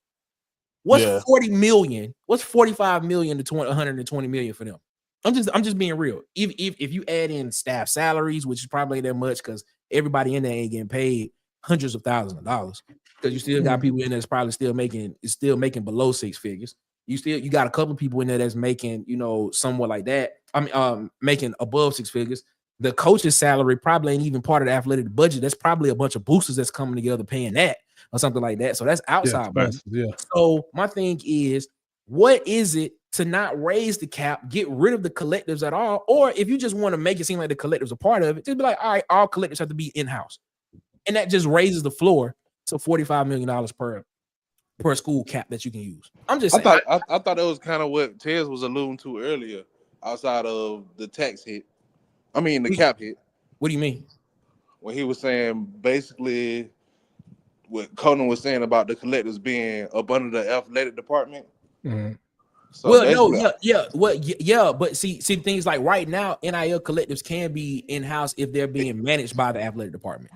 What's 40 million? What's 45 million to 120 million for them? I'm just being real. If you add in staff salaries, which is probably ain't that much because everybody in there ain't getting paid hundreds of thousands of dollars, because you still got people in there that's probably still making below six figures. You got a couple of people in there that's making, somewhat like that. Making above six figures. The coach's salary probably ain't even part of the athletic budget. That's probably a bunch of boosters that's coming together paying that or something like that. So that's outside money. Yeah. So my thing is, what is it to not raise the cap, get rid of the collectives at all? Or if you just want to make it seem like the collectives are part of it, just be like, all right, all collectives have to be in-house. And that just raises the floor to $45 million per school cap that you can use. I'm just saying. I thought that was kind of what Tez was alluding to earlier, outside of the tax hit. I mean, the cap hit. What do you mean? When he was saying basically what Conan was saying about the collectives being up under the athletic department. Mm-hmm. So but see things like right now, NIL collectives can be in-house if they're being managed by the athletic department.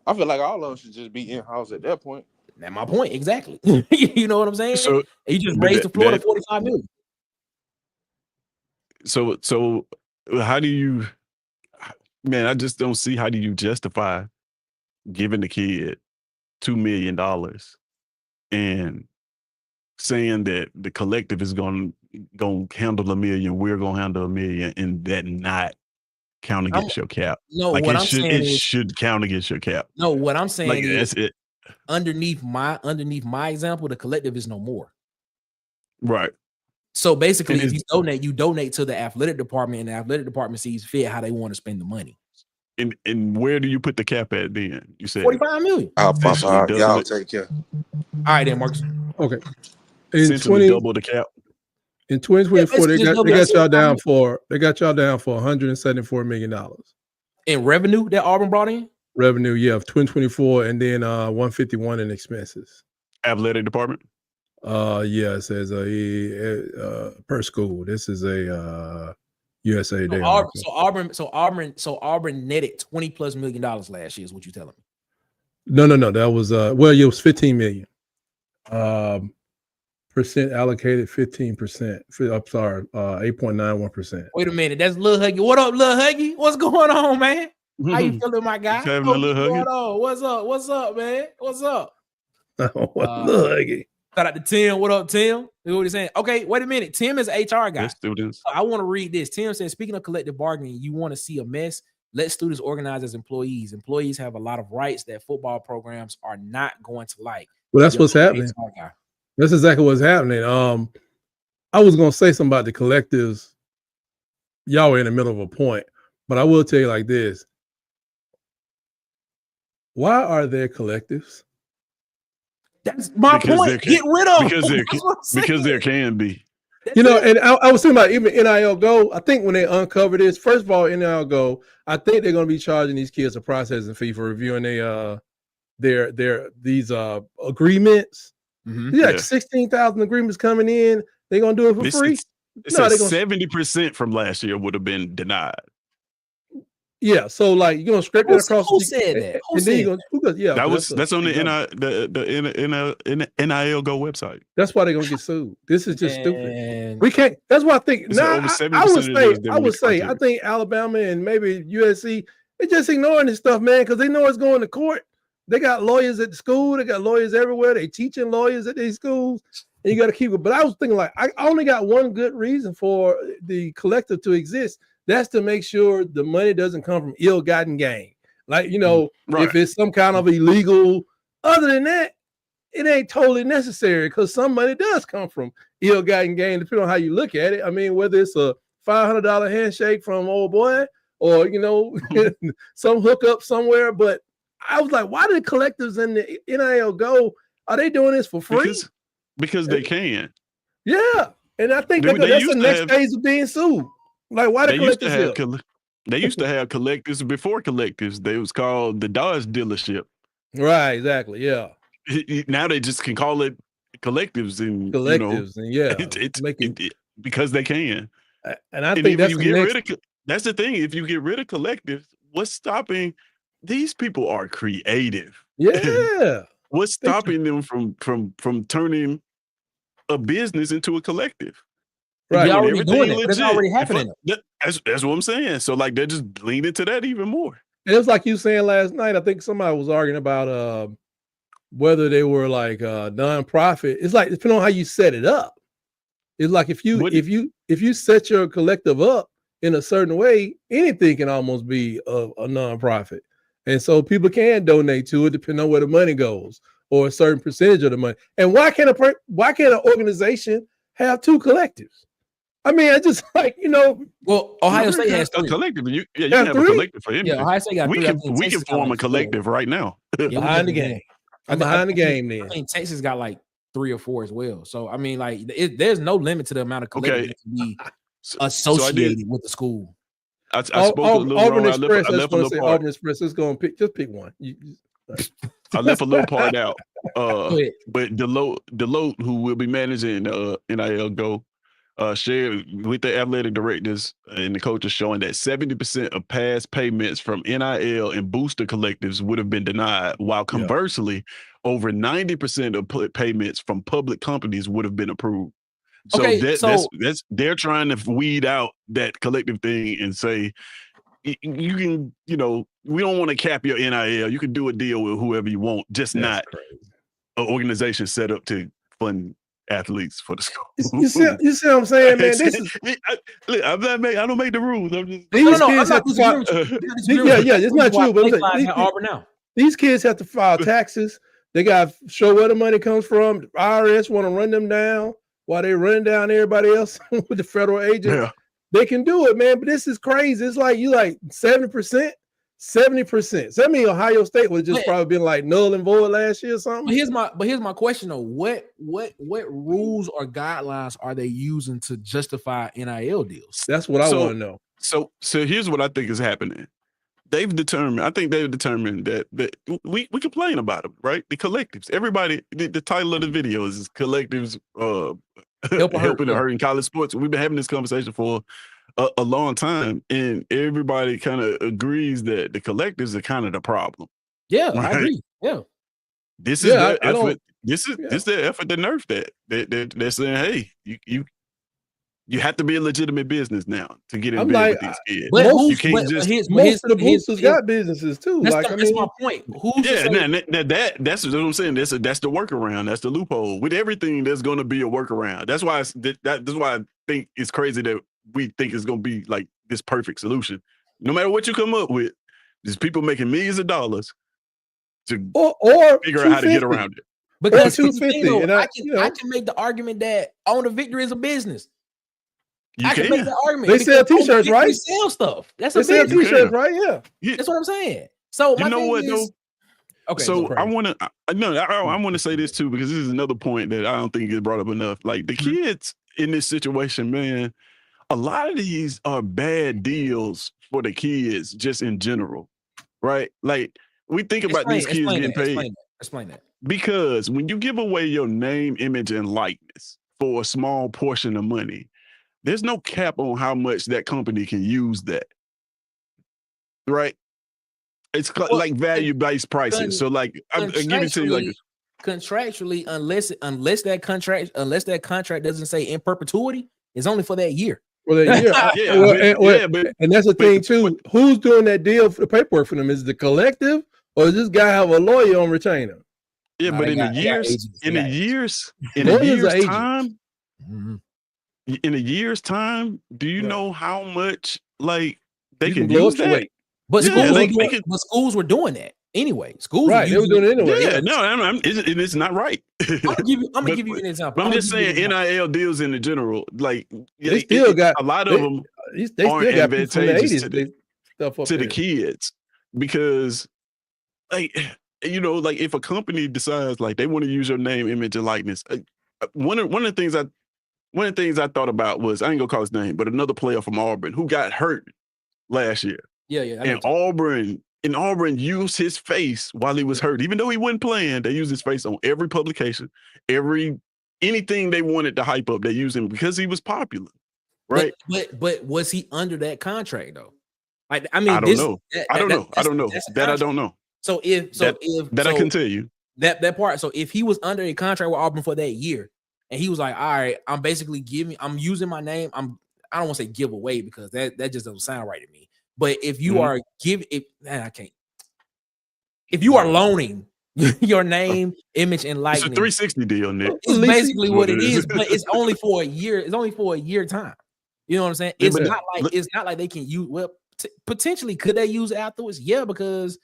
I feel like all of them should just be in-house at that point. That's my point, exactly. You know what I'm saying? So you just raised the floor to 45 million. So how do you, man, I just don't see how do you justify giving the kid $2 million and saying that the collective is going to handle $1 million, we're going to handle $1 million, and that not count against your cap. No, like what it should count against your cap. No, what I'm saying like, is that's it. Underneath my example, the collective is no more. Right. So basically, if you donate to the athletic department, and the athletic department sees fit how they want to spend the money. And where do you put the cap at then? You said 45 million. Y'all take care. All right, then, Marcus. Okay. Essentially double the cap. In 2024, they got y'all down for $174 million in revenue that Auburn brought in. Revenue, yeah, of 2024, and then 151 in expenses. Athletic department. Yeah, it says per school. This is a USA Day. So Auburn netted $20+ million last year. Is what you telling me? No. That was it was 15 million. Percent allocated 15%. I'm sorry, 8.91%. Wait a minute, that's Lil Huggy. What up, Lil Huggy? What's going on, man? How you feeling, my guy? Having a little Huggy? What's up, man? What's up? Lil Huggy. Shout out to Tim. What up, Tim? What he's saying? Okay, wait a minute. Tim is an HR guy. Students. I want to read this. Tim says, speaking of collective bargaining, you want to see a mess? Let students organize as employees. Employees have a lot of rights that football programs are not going to like. Well, that's what's happening. That's exactly what's happening. I was gonna say something about the collectives. Y'all were in the middle of a point, but I will tell you like this. Why are there collectives? That's my point. Get rid of them. Because there can be. And I was thinking about even NIL Go. I think when they uncover this, first of all, NIL Go, I think they're going to be charging these kids a processing fee for reviewing these agreements. Mm-hmm. Yeah, 16,000 agreements coming in. They're going to do it for free. It's 70% from last year would have been denied. Yeah, so like you're gonna scrape it across. Who said that? That's on the NIL Go website. That's why they're gonna get sued. This is just stupid. We can't. That's why I think. Now I would say I think Alabama and maybe USC they're just ignoring this stuff, man, because they know it's going to court. They got lawyers at the school. They got lawyers everywhere. They teaching lawyers at these schools, and you got to keep it. But I was thinking like I only got one good reason for the collective to exist. That's to make sure the money doesn't come from ill-gotten gain. Like, if it's some kind of illegal, other than that, it ain't totally necessary because some money does come from ill-gotten gain, depending on how you look at it. I mean, whether it's a $500 handshake from old boy or, some hookup somewhere. But I was like, why do the collectives in the NIL Go? Are they doing this for free? Because they can. Yeah. And I think that's the next phase of being sued. Like, why the collectives They used to have collectives before collectives. They was called the Dodge dealership. Right, exactly. Yeah. Now they just can call it collectives, and And yeah, because they can. And I think that's that's the thing. If you get rid of collectives, what's stopping these people? Are creative. Yeah. What's stopping them from turning a business into a collective? Right. They're already doing it. It's already happening. That's what I'm saying. So like they're just leaning into that even more. And it's like you saying last night. I think somebody was arguing about whether they were like nonprofit. It's like depending on how you set it up. It's like if you set your collective up in a certain way, anything can almost be a nonprofit. And so people can donate to it depending on where the money goes or a certain percentage of the money. And why can't an organization have two collectives? I mean, I just like, well, Ohio State has a collective. You can have a collective for anything. Yeah, Ohio State got we can form a collective right now. Behind the game. I'm behind the game then. I think Texas got like 3 or 4 as well. So I mean, like there's no limit to the amount of collectives that can be associated with the school. I spoke a little Auburn wrong. Express. I left a little part. Auburn Express. Let's go and pick one. I left a little part out. But Deloach, who will be managing NIL Go, shared with the athletic directors and the coaches showing that 70% of past payments from NIL and booster collectives would have been denied, while conversely, over 90% of payments from public companies would have been approved. So, that's they're trying to weed out that collective thing and say you can, we don't want to cap your NIL. You can do a deal with whoever you want, just not an organization set up to fund athletes for the school. You see what I'm saying, man? This is I don't make the rules. I'm just these kids have to file. It's not you, but these kids have to file taxes. They got to show where the money comes from. The IRS want to run them down while they run down everybody else with the federal agents. Yeah. They can do it, man. But this is crazy. It's like 70%. 70%. So that means Ohio State would have just probably been like null and void last year or something. But here's my question though. What rules or guidelines are they using to justify NIL deals? That's what I want to know. So here's what I think is happening. I think they've determined that we complain about them, right? The collectives. Everybody, the title of the video is collectives helping to hurt in college sports. We've been having this conversation for a long time, and everybody kind of agrees that the collectives are kind of the problem. Yeah, right? I agree. Yeah, this is their effort. This is their effort to nerf that. They're saying, hey, you have to be a legitimate business now to get in bed with these kids. But most of the boosters got businesses too. That's my point. That's what I'm saying. That's the workaround. That's the loophole. With everything, there's going to be a workaround. That's why that's why I think it's crazy that we think it's going to be like this perfect solution. No matter what you come up with, there's people making millions of dollars to figure out how to get around it. Because I can make the argument that Own the Victory is a business. I can make the argument. They sell t-shirts, right? They sell stuff. That's they sell t-shirts, right? Yeah. That's what I'm saying. So you know what though? Okay. So I want to say this too, because this is another point that I don't think is brought up enough. Like the kids in this situation, man, a lot of these are bad deals for the kids just in general, right? Like we think about these kids getting paid. Explain that. Because when you give away your name, image, and likeness for a small portion of money, there's no cap on how much that company can use that, right? It's like value-based pricing. So, like, I'm giving to you like contractually, unless that contract doesn't say in perpetuity, it's only for that year. Well, and that's the thing too. Who's doing that deal for the paperwork for them? Is the collective, or does this guy have a lawyer on retainer? Yeah, but in a year's time. Mm-hmm. In a year's time, do you know how much like they can use that? But schools were doing that anyway. Schools, they were doing it anyway. Yeah, no, it's not right. I'm gonna give you an example. I'm just saying NIL deals in the general, like they still got a lot of them. They still got advantageous to the kids because, like like if a company decides like they want to use your name, image, and likeness, one of the things I thought about was, I ain't gonna call his name, but another player from Auburn who got hurt last year. Yeah. And Auburn used his face while he was hurt. Even though he wasn't playing, they used his face on every publication, anything they wanted to hype up, they used him because he was popular. Right. But was he under that contract though? Like, I mean, I don't know. I don't know. I don't know. So if I can tell you that part. So if he was under a contract with Auburn for that year, and he was like, all right, I'm using my name. I don't want to say give away because that just doesn't sound right to me. But if you are I can't. If you are loaning your name, image, and likeness, it's a 360 deal, Nick. It's basically what it is, but it's only for a year. It's only for a year time. You know what I'm saying? It's not like they can use. Well, potentially, could they use it afterwards? Yeah, because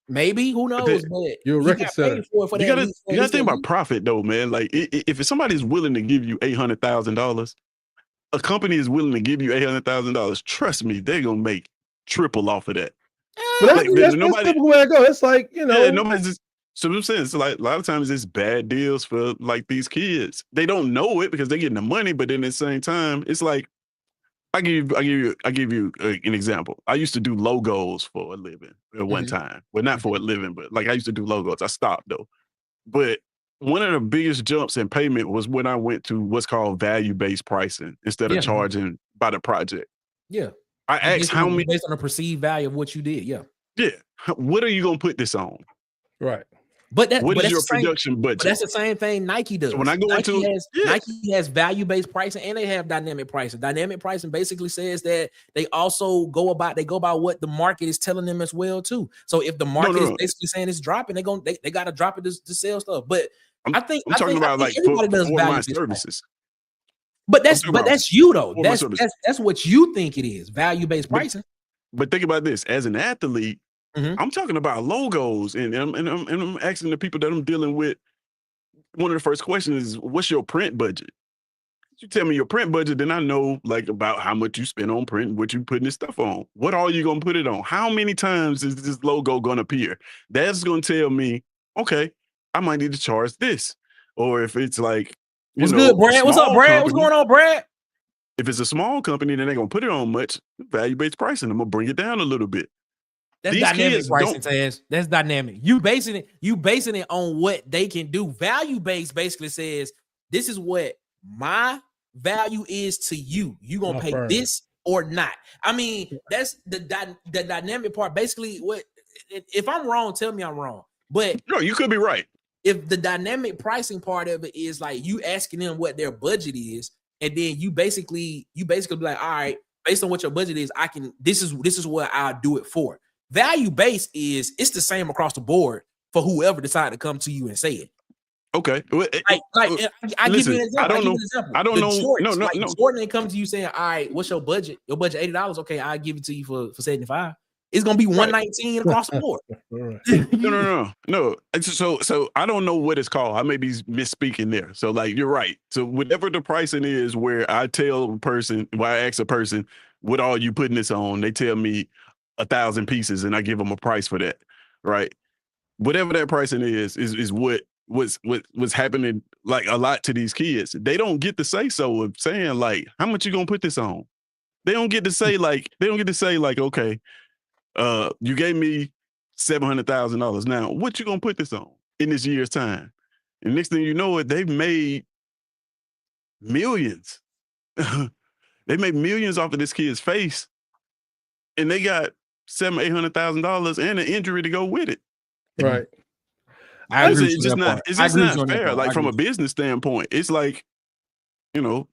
maybe, who knows? But you're a record setter. You gotta think about profit though, man. Like if somebody's willing to give you $800,000, a company is willing to give you $800,000. Trust me, they're gonna make triple off of that. But that's typical way I go. It's like, you know, nobody's just. So I'm saying, it's like a lot of times it's bad deals for like these kids. They don't know it because they're getting the money, but then at the same time, it's like I give you an example. I used to do logos for a living at one time. Well, not for a living, but like I used to do logos. I stopped though. But one of the biggest jumps in payment was when I went to what's called value-based pricing instead of charging by the project. Yeah. I asked how many based on the perceived value of what you did. Yeah. Yeah. What are you gonna put this on? Right. What is your production budget? But that's the same thing Nike does. So when I go Nike has value-based pricing and they have dynamic pricing. Dynamic pricing basically says that they also go by what the market is telling them as well too. So if the market is basically saying it's dropping, they got to drop it to sell stuff. But I'm talking about like everybody does value-based services. But that's you though. That's what you think it is. Value-based pricing. But think about this: as an athlete. I'm talking about logos, and I'm asking the people that I'm dealing with. One of the first questions is, "What's your print budget?" You tell me your print budget, then I know like about how much you spend on print, and what you putting this stuff on. What are you gonna put it on? How many times is this logo gonna appear? That's gonna tell me, okay, I might need to charge this. Or if it's like, what's good, Brad? What's up, Brad? What's going on, Brad? If it's a small company, then they're gonna put it on much value-based pricing. I'm gonna bring it down a little bit. That's dynamic pricing, Taz. That's dynamic. You basing it on what they can do. Value based basically says this is what my value is to you. You gonna pay this or not? I mean, that's the dynamic part. Basically, what if I'm wrong? Tell me I'm wrong. But no, you could be right. If the dynamic pricing part of it is like you asking them what their budget is, and then you basically be like, all right, based on what your budget is, this is what I'll do it for. Value based it's the same across the board for whoever decided to come to you and say it. Okay. I give you an example. I don't know. No. Jordan come to you saying, all right, what's your budget? Your budget $80. Okay, I'll give it to you for 75. It's gonna be 119 across the board. No. So I don't know what it's called. I may be misspeaking there. So like you're right. So whatever the pricing is, where I tell a person, I ask a person, what are you putting this on? They tell me 1,000 pieces, and I give them a price for that, right? Whatever that pricing is what's happening like a lot to these kids. They don't get to say so of saying like, how much you gonna put this on? They don't get to say like, okay, you gave me $700,000. Now, what you gonna put this on in this year's time? And next thing you know it, they've made millions. They made millions off of this kid's face, and they got $700,000-$800,000 and an injury to go with it. Right. It's just not fair. Like from a business standpoint, it's like, you know.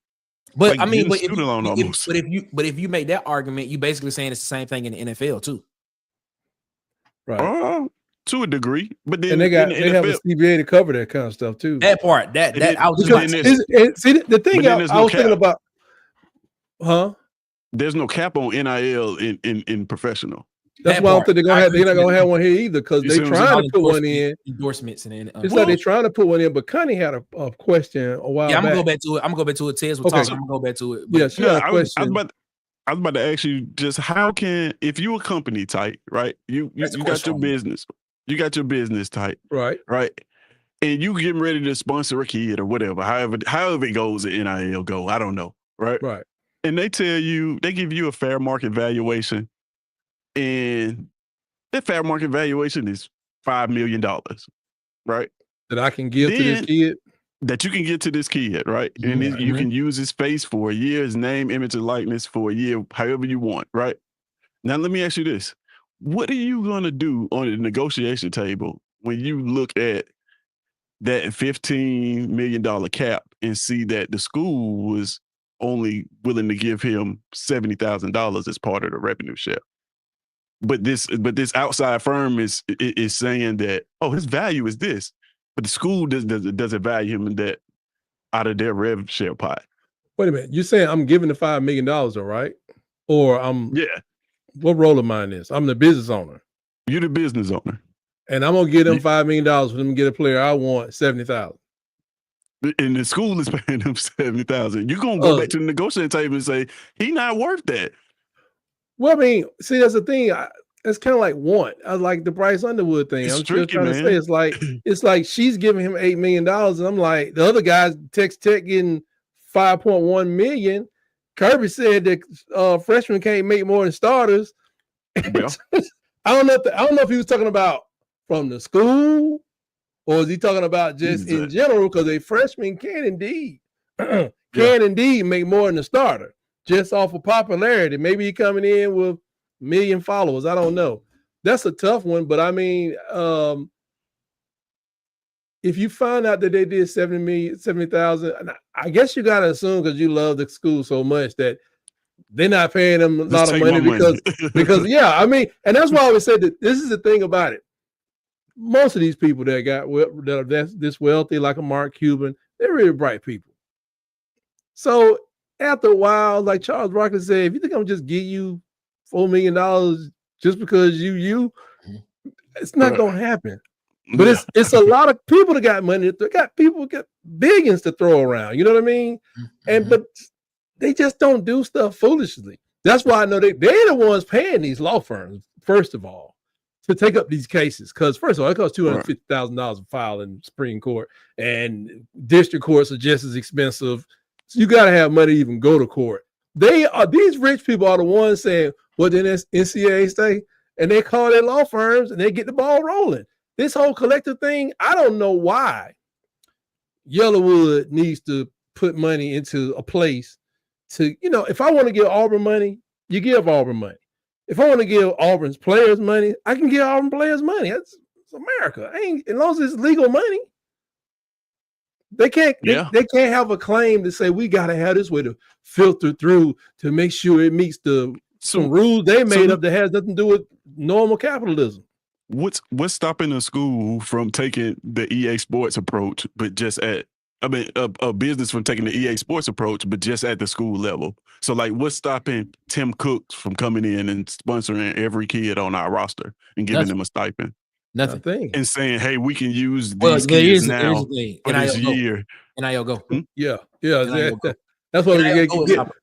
But like I mean, but if you make that argument, you basically saying it's the same thing in the NFL too. Right. To a degree, but then and they have a CBA to cover that kind of stuff too. That part, I was see the thing I was thinking about, huh? There's no cap on NIL in professional. That's why I don't think they're not gonna have one here either, because they're trying to put one in. Endorsements and it's like they're trying to put one in, but Connie had a question a while back. I'm gonna go back to it. Tez was talking. I'm gonna go back to it. But, yeah, I was about to ask you, just how can, if you a company type, right? You got your business. You got your business type. Right. And you getting ready to sponsor a kid or whatever, however it goes at NIL go, I don't know. Right. Right. And they give you a fair market valuation and that fair market valuation is $5 million, right? That I can give to this kid. That you can get to this kid, right? Mm-hmm. And you can use his face for a year, his name, image, and likeness for a year, however you want, right? Now, let me ask you this. What are you going to do on the negotiation table when you look at that $15 million cap and see that the school was only willing to give him $70,000 as part of the revenue share? But this outside firm is saying that, oh, his value is this, but the school doesn't value him in that out of their rev share pot. Wait a minute, you're saying I'm giving the $5 million, though, right? Or yeah. What role of mine is? I'm the business owner. You're the business owner, and I'm gonna give them $5 million for them to get a player. I want $70,000. And the school is paying them $70,000. You're gonna go back to the negotiating table and say he's not worth that. Well, I mean, see, that's the thing. It's kind of like want. I like the Bryce Underwood thing. I'm tricky, still trying to say it's like she's giving him $8 million, and I'm like the other guys, Texas Tech getting $5.1 million. Kirby said that freshmen can't make more than starters. Well, I don't know if he was talking about from the school or is he talking about just in general, because a freshman can indeed make more than a starter just off of popularity. Maybe he coming in with 1 million followers. I don't know. That's a tough one, but I mean, if you find out that they did 70,000, I guess you got to assume, because you love the school so much, that they're not paying them a lot of money because yeah, I mean, and that's why I always said that this is the thing about it. Most of these people that are this wealthy, like a Mark Cuban, they're really bright people. So after a while, like Charles Barkley said, if you think I'm just give you $4 million just because you, it's not gonna happen. But it's a lot of people that got money. They got people got billions to throw around. You know what I mean? And but they just don't do stuff foolishly. That's why I know they're the ones paying these law firms, first of all, to take up these cases. Because first of all, it costs $250,000 to file in Supreme Court, and district courts are just as expensive. So you got to have money to even go to court. These rich people are the ones saying, what did NCAA say? And they call their law firms and they get the ball rolling. This whole collective thing, I don't know why Yellowwood needs to put money into a place to, if I want to give Auburn money, you give Auburn money. If I want to give Auburn's players money, I can give Auburn players money. It's America. As long as it's legal money. They can't they can't have a claim to say we got to have this way to filter through to make sure it meets some rules they made up that has nothing to do with normal capitalism. What's stopping a school from taking the EA Sports approach, but just a business from taking the EA Sports approach, but just at the school level? So, like, what's stopping Tim Cook from coming in and sponsoring every kid on our roster and giving them a stipend? Nothing. And saying, hey, we can use these kids now for this year. NIL go. Yeah. That's why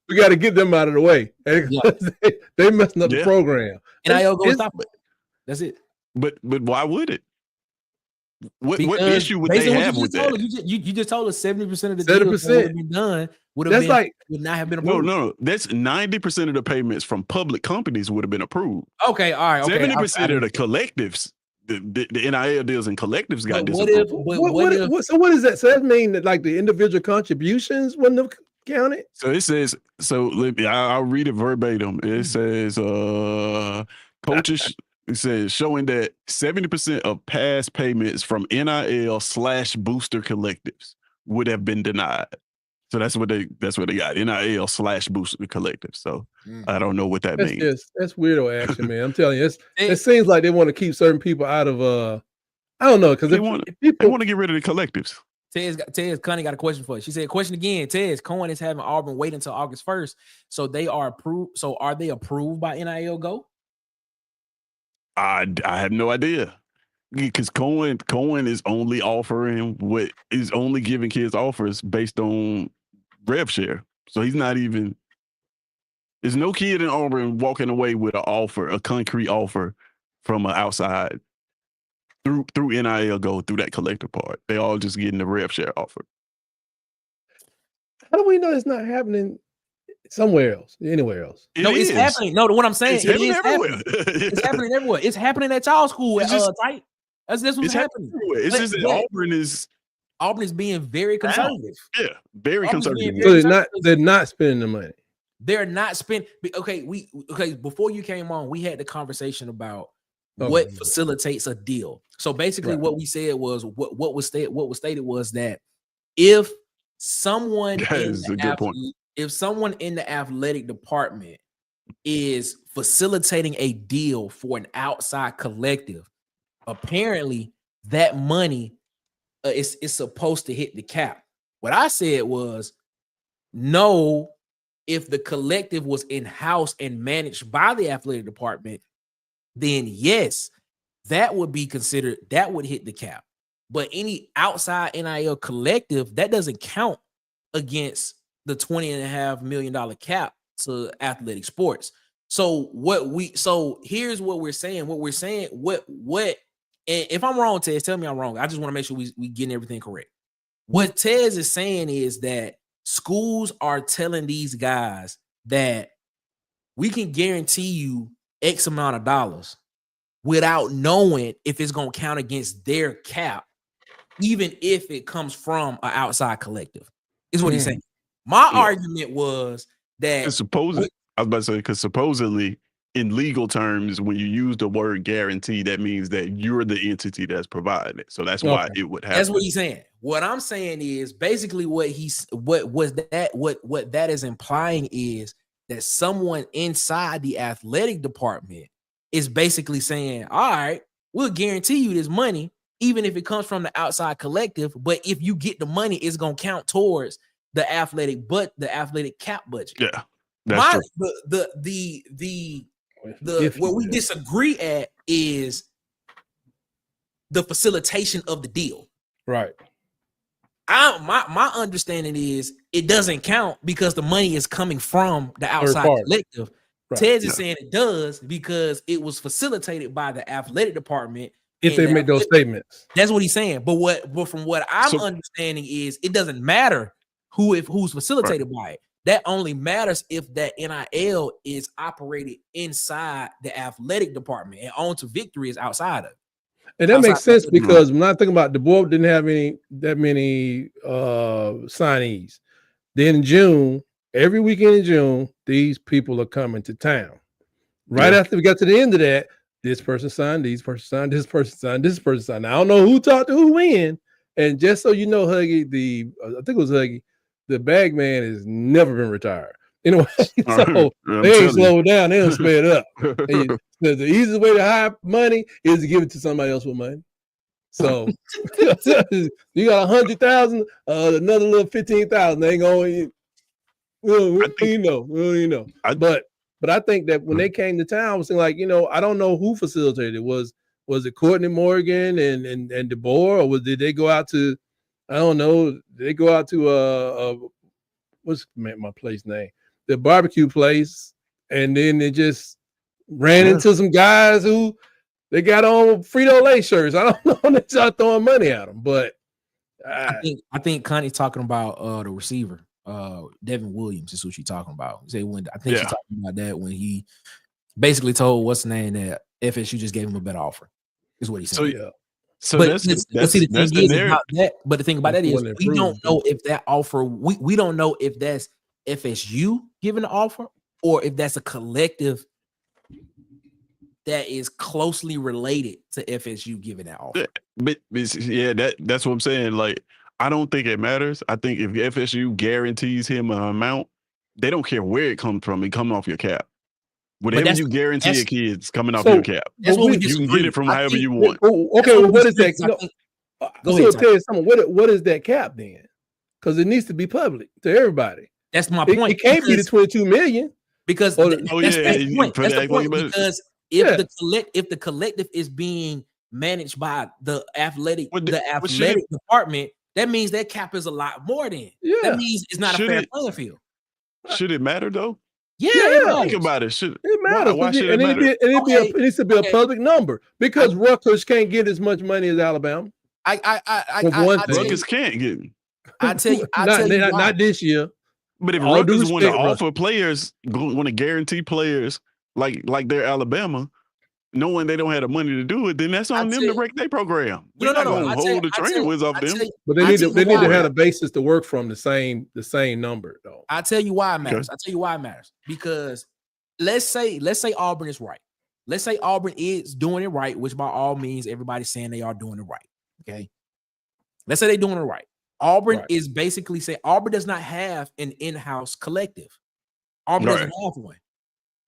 we got to get them out of the way. They messing up the program. NIL go stop it. That's it. But why would it? What issue would they have with that? You just told us 70% of the deals that would have been done would not have been approved. No. That's 90% of the payments from public companies would have been approved. Okay, all right. 70% of the collectives, the NIL deals and collectives got disapproved. So what does that? So that mean that like the individual contributions wouldn't have counted? So it says. So I'll read it verbatim. It says coaches. It says showing that 70% of past payments from NIL/booster collectives would have been denied. So that's what they got, NIL/booster collectives. So I don't know what that means. That's weirdo action, man. I'm telling you, it seems like they want to keep certain people out of I don't know, because they want to get rid of the collectives. Tez Connie got a question for you. She said, question again, Tez, Cohen is having Auburn wait until August 1st. So they are approved. So are they approved by NIL Go? I have no idea, because Cohen is only offering is only giving kids offers based on rev share. So he's not even. There's no kid in Auburn walking away with a concrete offer from an outside through NIL Go through that collective part. They all just getting the rev share offer. How do we know it's not happening Somewhere else, anywhere else. It's happening. No, what I'm saying, it is happening. It's happening everywhere. It's happening at y'all school. Tight. That's what's happening. It's just that Auburn is being very conservative. Yeah, very conservative. So they're not spending the money. They're not spending. Okay, before you came on, we had the conversation about what facilitates a deal. So basically, what we said was what was stated was that if someone if someone in the athletic department is facilitating a deal for an outside collective, apparently that money is supposed to hit the cap. What I said was, no, if the collective was in-house and managed by the athletic department, then yes, that would be considered, that would hit the cap. But any outside NIL collective, that doesn't count against the $20.5 million cap to athletic sports. So here's what we're saying. And if I'm wrong, Tez, tell me I'm wrong. I just want to make sure we getting everything correct. What Tez is saying is that schools are telling these guys that we can guarantee you X amount of dollars without knowing if it's going to count against their cap, even if it comes from an outside collective, is what he's saying. My argument was that I was about to say, because supposedly in legal terms, when you use the word guarantee, that means that you're the entity that's providing it. So that's why it would happen. That's what he's saying. What I'm saying is basically what that is implying is that someone inside the athletic department is basically saying, all right, we'll guarantee you this money, even if it comes from the outside collective. But if you get the money, it's going to count towards the athletic cap budget. Yeah. That's true. Where we disagree at is the facilitation of the deal. Right. My understanding is it doesn't count because the money is coming from the outside collective. Right. Tez is saying it does because it was facilitated by the athletic department. If they make those statements. That's what he's saying. But from what I'm understanding is it doesn't matter who's facilitated by it. That only matters if that NIL is operated inside the athletic department and On to Victory is outside of it. And that makes sense because when I think about the board didn't have that many signees. Then in June, every weekend in June, these people are coming to town. Right after we got to the end of that, this person signed, this person signed, this person signed, this person signed. Now, I don't know who talked to who when. And just so you know, Huggy, I think it was Huggy, the bag man has never been retired. Anyway, so they ain't slowed down, they don't sped up. And the easiest way to hire money is to give it to somebody else with money. So you got 100,000, another little 15,000. They ain't going, you know. But I think that when they came to town, I was like, I don't know who facilitated it. Was it Courtney Morgan and DeBoer, or did they go out to? I don't know. They go out to what's my place name? The barbecue place, and then they just ran into some guys who they got on Frito-Lay shirts. I don't know. They start throwing money at them, but I think Connie's talking about the receiver, Devin Williams. Is what she's talking about. She's talking about that when he basically told what's the name that FSU just gave him a better offer. Is what he said. So the thing about that is we don't know if that offer, we don't know if that's FSU giving the offer or if that's a collective that is closely related to FSU giving that offer. But that's what I'm saying. Like, I don't think it matters. I think if FSU guarantees him an amount, they don't care where it comes from. It comes off your cap. Whatever you guarantee a kid, it's coming off your cap. That's what you can get it from however you want. Okay, well, what is that? Go ahead. Tell you something. What is that cap then? Because it needs to be public to everybody. That's my point. It can't be the 22 million. Because that's the point. That's the point. Because if the collective is being managed by the athletic department, that means that cap is a lot more than. Yeah. That means it's not a fair playing field. Should it matter though? Yeah, think about it. It matters. Why should it matter? It needs to be a public number because Rutgers can't get as much money as Alabama. Rutgers can't get. I tell you, not this year. But if All due Rutgers want to respect, Russ. offer players, want to guarantee players like they're Alabama, knowing they don't have the money to do it, then that's on them to break their program. We're not going to hold the training wheels off them. But they need to have a basis to work from the same number, though. I'll tell you why it matters. I'll tell you why it matters. Because let's say Auburn is right. Let's say Auburn is doing it right, which by all means, everybody's saying they are doing it right. Okay. Let's say they're doing it right. Auburn is basically saying Auburn does not have an in-house collective. Auburn doesn't have one.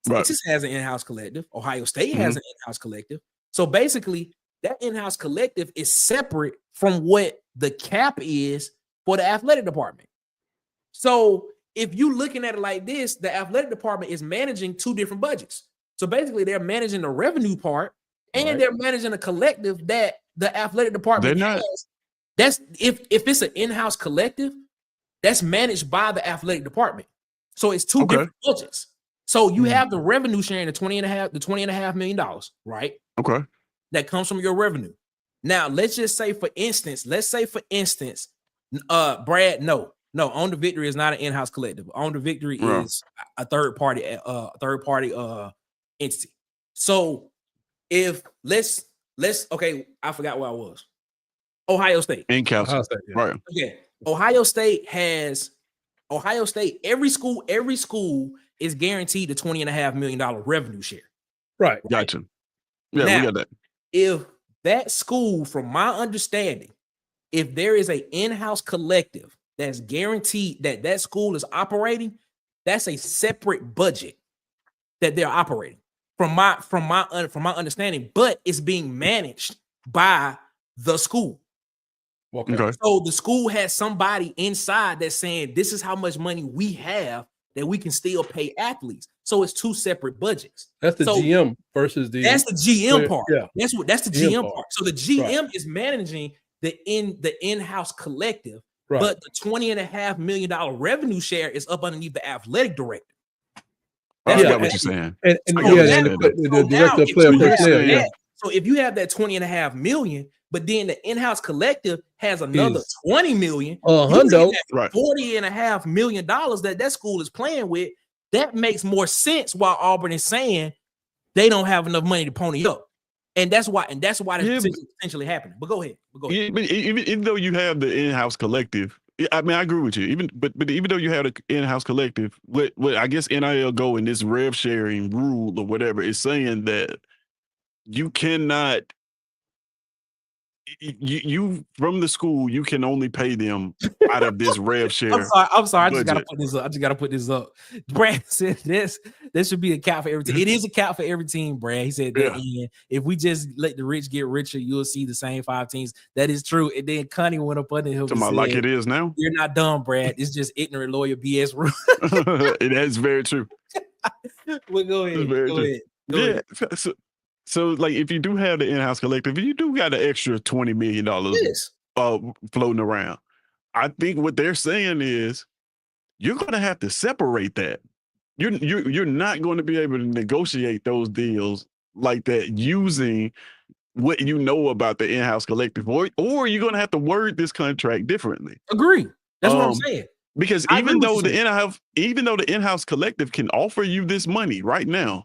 Texas has an in-house collective. Ohio State has an in-house collective. So basically, that in-house collective is separate from what the cap is for the athletic department. So if you're looking at it like this, the athletic department is managing two different budgets. So basically, they're managing the revenue part and they're managing a collective that the athletic department has. That's if it's an in-house collective, that's managed by the athletic department. So it's two different budgets. So you have the revenue sharing, the $20.5 million, right? Okay. That comes from your revenue. Now, let's say for instance, Brad, no, On the Victory is not an in-house collective. On the Victory is a third party entity. So if let's okay, I forgot where I was. Ohio State. In Ohio State, right. Okay. Ohio State, every school is guaranteed the $20.5 million revenue share. Right. Gotcha. Yeah, now, we got that. If that school, from my understanding, if there is an in-house collective that's guaranteed that school is operating, that's a separate budget that they're operating. From my understanding, but it's being managed by the school. Okay. So the school has somebody inside that's saying this is how much money we have that we can still pay athletes. So it's two separate budgets. That's the GM versus the. That's the GM part. Yeah. That's the GM part. So the GM is managing the in-house collective, but the $20.5 million revenue share is up underneath the athletic director. I got what you're saying. And the director of player personnel. Yeah. So if you have that $20.5 million, but then the in-house collective has another $20 million, $40.5 million that school is playing with, that makes more sense. While Auburn is saying they don't have enough money to pony up, and that's why that's potentially happening. But go ahead. Yeah, but even though you have the in-house collective, I mean, I agree with you. Even though you have the in-house collective, what I guess NIL go in this rev sharing rule or whatever is saying that you cannot. You from the school, you can only pay them out of this rev share. I'm sorry. I just gotta put this up. Brad said this should be a cap for every team. It is a cap for every team, Brad. He said that if we just let the rich get richer, you'll see the same 5 teams. That is true. And then Connie went up under him. Like it is now. You're not dumb, Brad. It's just ignorant lawyer BS rule. It is very true. Well, go ahead. Go ahead. So, like, if you do have the in-house collective, you do got an extra $20 million floating around. I think what they're saying is you're going to have to separate that. You're not going to be able to negotiate those deals like that using what you know about the in-house collective, or you're going to have to word this contract differently. Agree. That's what I'm saying. Because even though the in-house collective can offer you this money right now,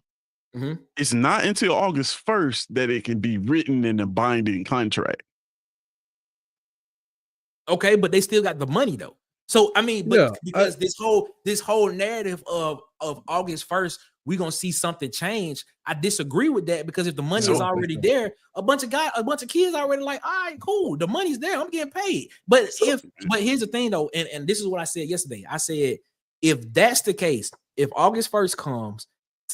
it's not until August 1st that it can be written in a binding contract. Okay, but they still got the money though. So I mean, because this whole narrative of August 1st, we're gonna see something change. I disagree with that, because if the money is already there, a bunch of kids already like, all right, cool, the money's there, I'm getting paid. But here's the thing though, and this is what I said yesterday. I said, if that's the case, if August 1st comes,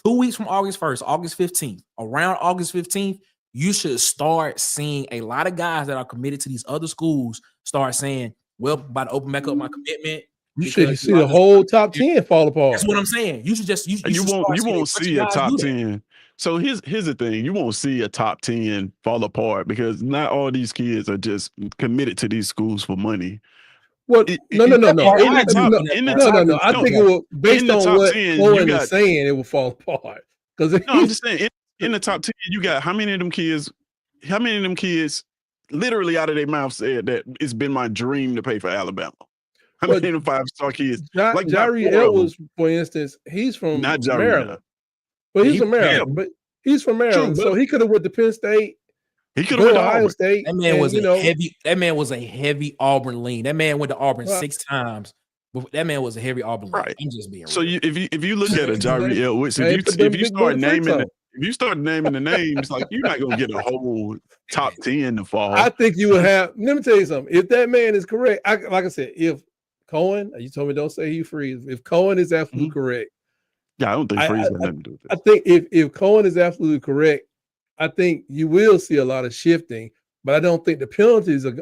2 weeks from August 1st, August 15th, around August 15th, you should start seeing a lot of guys that are committed to these other schools start saying, well, I'm about to open back up my commitment. You should see the whole top 10 fall apart. That's what I'm saying. You should just you won't see a top 10. So here's the thing: you won't see a top 10 fall apart because not all these kids are just committed to these schools for money. Well, no. I think it will, based on what Owen is saying, it will fall apart. Because I'm just saying, in the top 10, you got how many of them kids literally out of their mouth said that it's been my dream to pay for Alabama? I But mean, 5-star kids. Like Jari Edwards, for instance, he's from not Jari, Maryland. But he's from Maryland. Yeah, but he's from Maryland. True, so he could have went to Penn State. He could have went to Ohio Auburn. State. That man was That man was a heavy Auburn lean. That man went to Auburn 6 times. That man was a heavy Auburn lean. Right. I'm just being so real. if you look at a Jari Edwards, if you start naming the names, like you're not gonna get a whole top 10 to fall. I think you would have. Let me tell you something. If that man is correct, like I said, if Cohen, you told me don't say he frees. If Cohen is absolutely correct, yeah, I don't think Freeze has nothing to do with that. I think if Cohen is absolutely correct, I think you will see a lot of shifting. But I don't think the penalties are.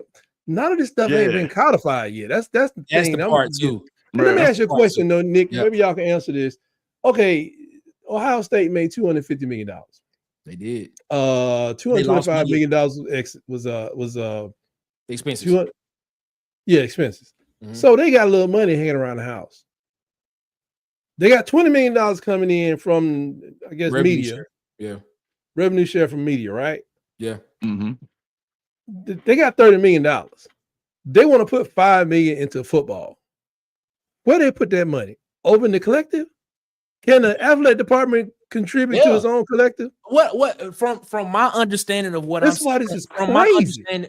None of this stuff ain't been codified yet. That's the thing. The part too. Let me ask you a question, though, Nick. Yep. Maybe y'all can answer this. Okay, Ohio State made $250 million. They did. $225 million was expenses. Expenses. Mm-hmm. So they got a little money hanging around the house. They got $20 million coming in from, I guess, revenue media. Share. Yeah. Revenue share from media, right? Yeah. Mm-hmm. They got $30 million. They want to put $5 million into football. Where they put that money? Over in the collective? Can the athletic department contribute to its own collective? What from my understanding of what this is crazy.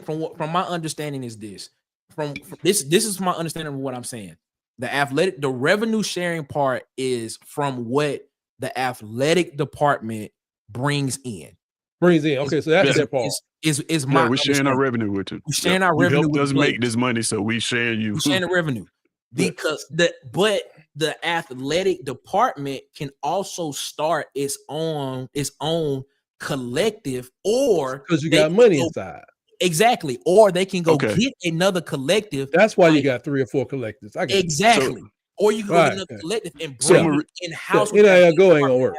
From my understanding is this. From this is my understanding of what I'm saying. The revenue sharing part is from what the athletic department brings in. Okay, so that's that part. Is my we're sharing our revenue with you. We're sharing our revenue. Help us make this money, so we share you. We're sharing the revenue because the athletic department can also start its own collective, or because you got money inside. Exactly, or they can go get another collective. That's why you got 3 or 4 collectives. Exactly. Or you can go get another collective and bring in-house. NIL going on work.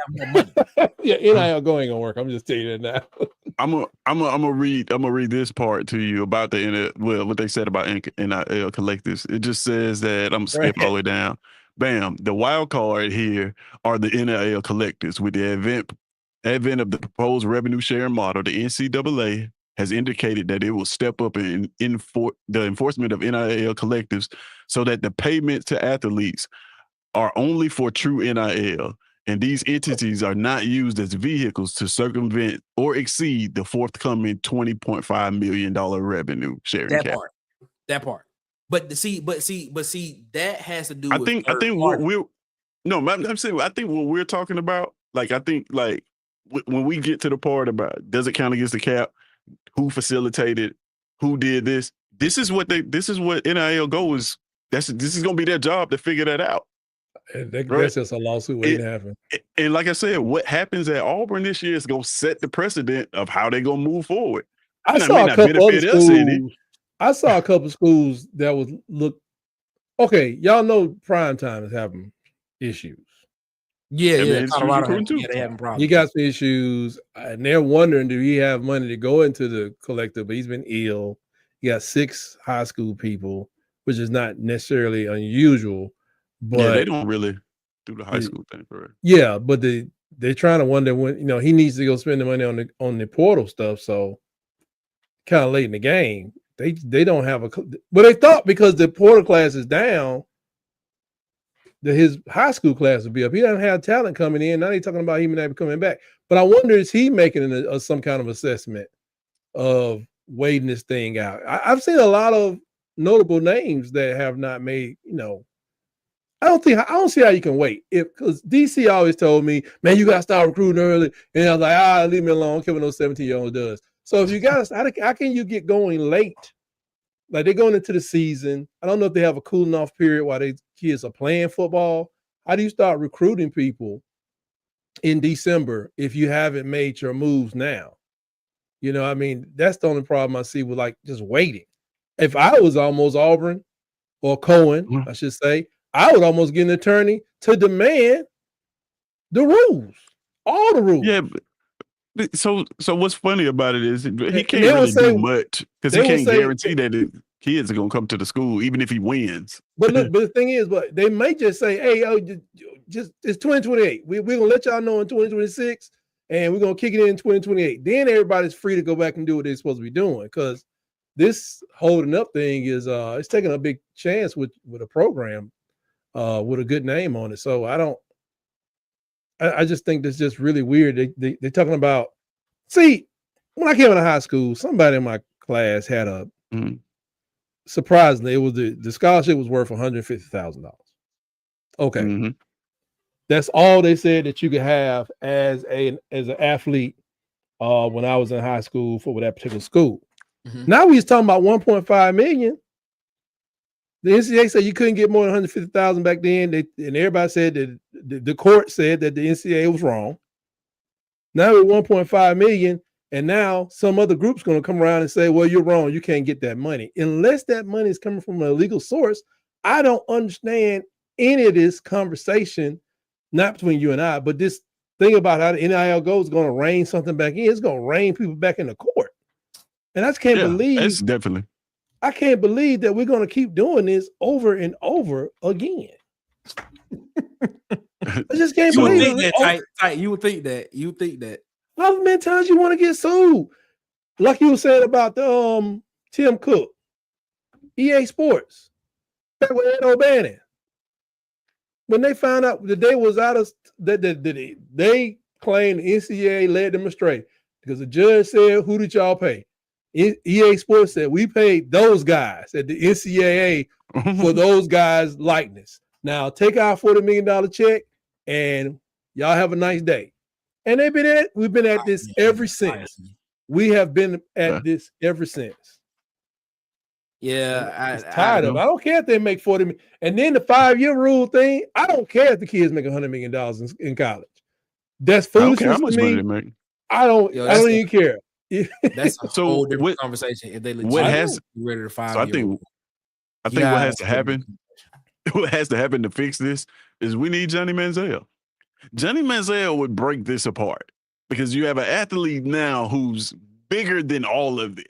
NIL going on work. I'm just telling you that now. I'm gonna read this part to you about the what they said about NIL collectives. It just says that I'm gonna skip all the way down. Bam. The wild card here are the NIL collectives. With the advent of the proposed revenue sharing model, the NCAA has indicated that it will step up in the enforcement of NIL collectives so that the payments to athletes are only for true NIL, and these entities are not used as vehicles to circumvent or exceed the forthcoming $20.5 million revenue sharing cap. That part. But see, that has to do with I think what I'm saying, I think what we're talking about, like, I think, like, when we get to the part about does it count against the cap, who facilitated, who did this, this is what NIL goes. This is gonna be their job to figure that out. That's just a lawsuit waiting to happen. And like I said, what happens at Auburn this year is gonna set the precedent of how they're gonna move forward. I saw a couple of schools that was okay. Y'all know prime time is having issues. Yeah, Colorado they having problems. He got some issues, and they're wondering, do he have money to go into the collective? But he's been ill. He got 6 high school people, which is not necessarily unusual. But they don't really do the high school thing for it. Yeah, but they're trying to wonder when he needs to go spend the money on the portal stuff. So kind of late in the game, they don't have but they thought because the portal class is down, that his high school class would be up. He doesn't have talent coming in. Now he's talking about him and coming back. But I wonder, is he making some kind of assessment of waiting this thing out? I've seen a lot of notable names that have not made, I don't see how you can wait. Because DC always told me, man, you got to start recruiting early. And I was like, leave me alone. I don't care what no 17-year-old does. So if you got to, how can you get going late? Like they're going into the season. I don't know if they have a cooling off period while they kids are playing football. How do you start recruiting people in December if you haven't made your moves now? That's the only problem I see with just waiting. If I was almost Auburn or Cohen, I should say, I would almost get an attorney to demand the rules, all the rules. Yeah. So what's funny about it is he can't really do much because he can't guarantee that the kids are gonna come to the school even if he wins. But look, but the thing is, but they may just say, "Hey, just it's 2028. We're gonna let y'all know in 2026, and we're gonna kick it in 2028. Then everybody's free to go back and do what they're supposed to be doing because this holding up thing is it's taking a big chance with a program with a good name on it. So I just think that's just really weird. They're talking about, see, when I came into high school, somebody in my class had surprisingly, it was the scholarship was worth $150,000. Okay. That's all they said that you could have as an athlete when I was in high school for that particular school. Now we was talking about 1.5 million. The NCAA said you couldn't get more than 150,000 back then. And everybody said that the court said that the NCAA was wrong. Now we're 1.5 million, and now some other group's going to come around and say, well, you're wrong. You can't get that money. Unless that money is coming from an illegal source, I don't understand any of this conversation, not between you and I, but this thing about how the NIL goes is going to rein something back in. It's going to rein people back in the court. And I just can't believe. It's definitely. I can't believe that we're going to keep doing this over and over again. I just can't believe it. You would think that. How many times you want to get sued? Like you were saying about the Tim Cook, EA Sports, back with Ed O'Bannon. When they found out that they was out of that they claimed the NCAA led them astray because the judge said, "Who did y'all pay?" EA Sports said, "We paid those guys at the NCAA for those guys' likeness. Now take our $40 million check and y'all have a nice day." And we've been at this ever since. We have been at this ever since. Yeah, I'm tired of it. I don't care if they make 40 million. And then the 5-year rule thing, I don't care if the kids make $100 million in college. That's foolishness to me. I don't even care. That's a whole different conversation. If they legit ready to 5 year, I think what has to happen, what has to happen to fix this is we need Johnny Manziel. Johnny Manziel would break this apart because you have an athlete now who's bigger than all of this.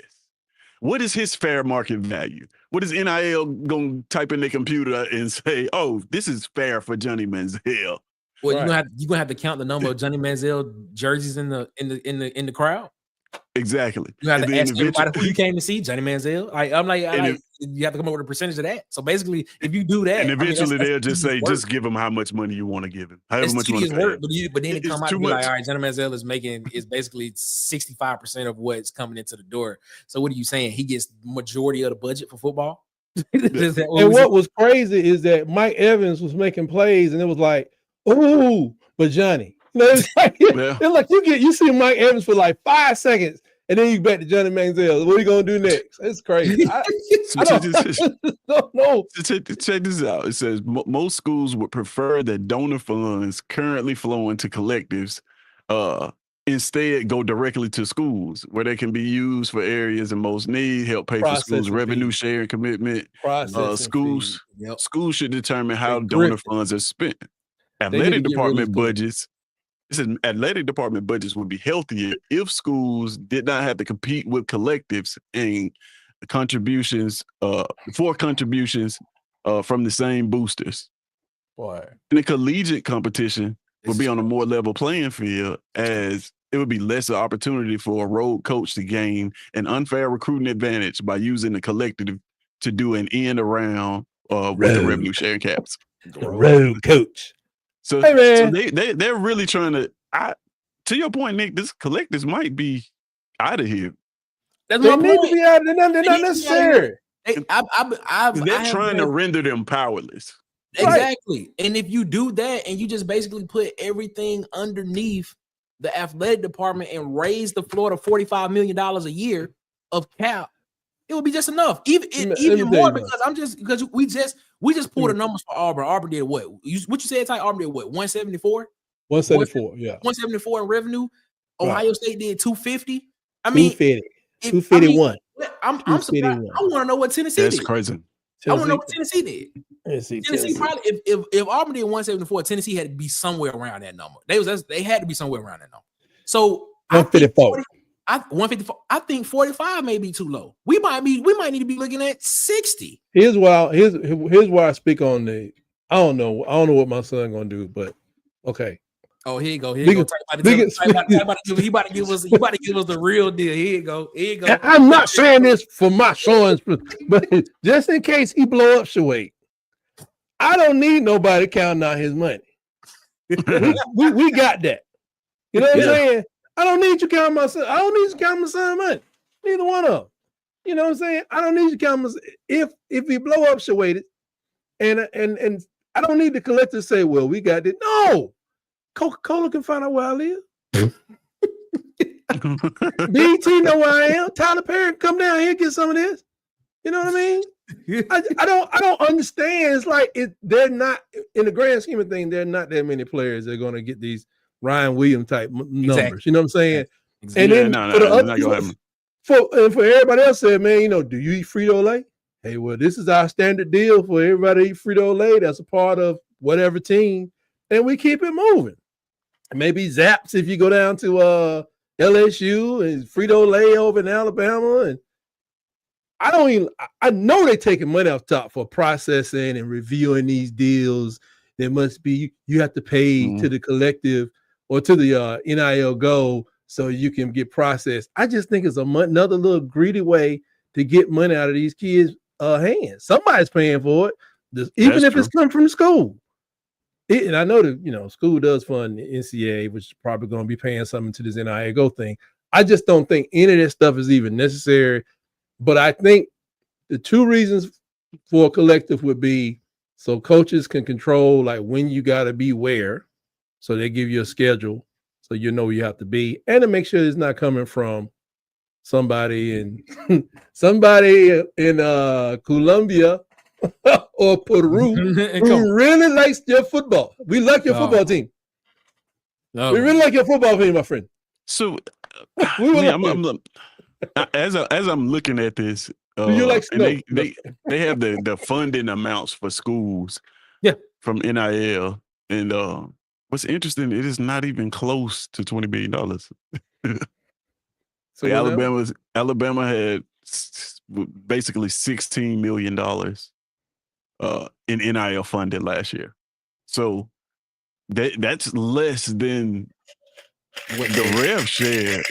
What is his fair market value? What is NIL going to type in their computer and say, "Oh, this is fair for Johnny Manziel"? Well, you're gonna have to count the number of Johnny Manziel jerseys in the crowd. Exactly. You have to ask everybody who you came to see, Johnny Manziel. You have to come up with a percentage of that. So basically, if you do that, and eventually they'll just say, just give him how much money you want to give him. However much money. But then it come out and be like, all right, Johnny Manziel is basically 65% of what's coming into the door. So what are you saying? He gets majority of the budget for football? What was crazy is that Mike Evans was making plays, and it was like, ooh, but Johnny. You know, it's like you see Mike Evans for like 5 seconds, and then you bet to Johnny Manziel. What are you gonna do next? It's crazy. I don't know. Check this out. It says most schools would prefer that donor funds currently flowing to collectives instead go directly to schools where they can be used for areas in most need, help pay for schools' revenue sharing commitment. Schools should determine how donor funds are spent. Athletic department budgets. It says athletic department budgets would be healthier if schools did not have to compete with collectives and contributions from the same boosters. Boy. And the collegiate competition would be on a more level playing field, as it would be less opportunity for a road coach to gain an unfair recruiting advantage by using the collective to do an end around with the revenue sharing caps. Road coach. So they're really trying to. To your point, Nick, this collectives might be out of here. That's my point. Need to be out. They're not necessary. They're trying to render them powerless. Exactly. Right. And if you do that, and you just basically put everything underneath the athletic department and raise the floor to $45 million a year of cap, it would be just enough. Even more because we just pulled the numbers for Auburn. Auburn did what? What you said, Ty? Auburn did what? 174? 174, yeah. 174 in revenue. Ohio State did 250. I mean, 251. I'm surprised. I want to know what Tennessee did. That's crazy. I want to know what Tennessee did. Tennessee probably, if Auburn did 174, Tennessee had to be somewhere around that number. They had to be somewhere around that number. So 154. 154. I think 45 may be too low. We might need to be looking at 60. Here's why I speak on the. I don't know what my son gonna do, but okay. Oh, here you go. He about to give us the real deal. Here you go. I'm not saying this for my showings, but just in case he blow up Shawade, I don't need nobody counting out his money. we got that. You know what I'm saying? I don't need you counting my son. I don't need you counting my son's money. Neither one of them. You know what I'm saying? I don't need you counting my son. If he blow up Shawade, and I don't need the collector to say, well, we got it. No. Coca-Cola can find out where I live. BT know where I am. Tyler Perry come down here and get some of this. You know what I mean? I don't understand. It's like they're not, in the grand scheme of things, there are not that many players that are going to get these Ryan Williams type numbers. Exactly. You know what I'm saying? Exactly. And then for everybody else said, man, do you eat Frito-Lay? Hey, well, this is our standard deal for everybody to eat Frito-Lay. That's a part of whatever team. And we keep it moving. Maybe Zaps if you go down to LSU and Frito-Lay over in Alabama. And I know they're taking money off top for processing and reviewing these deals. There must be, you have to pay to the collective or to the NIL Go so you can get processed. I just think it's another little greedy way to get money out of these kids' hands. Somebody's paying for it, even if it's coming from the school. And I know that, school does fund the NCAA, which is probably going to be paying something to this NIL Go thing. I just don't think any of this stuff is even necessary. But I think the two reasons for a collective would be so coaches can control like when you got to be where. So they give you a schedule so you know where you have to be, and to make sure it's not coming from somebody in Colombia or Peru who really likes your football. We like your football team. No. We really like your football team, my friend. So as I'm looking at this, you like and they have the funding amounts for schools from NIL, and what's interesting, it is not even close to $20 billion. So Alabama had basically $16 million in NIL funded last year. So that's less than what the rev share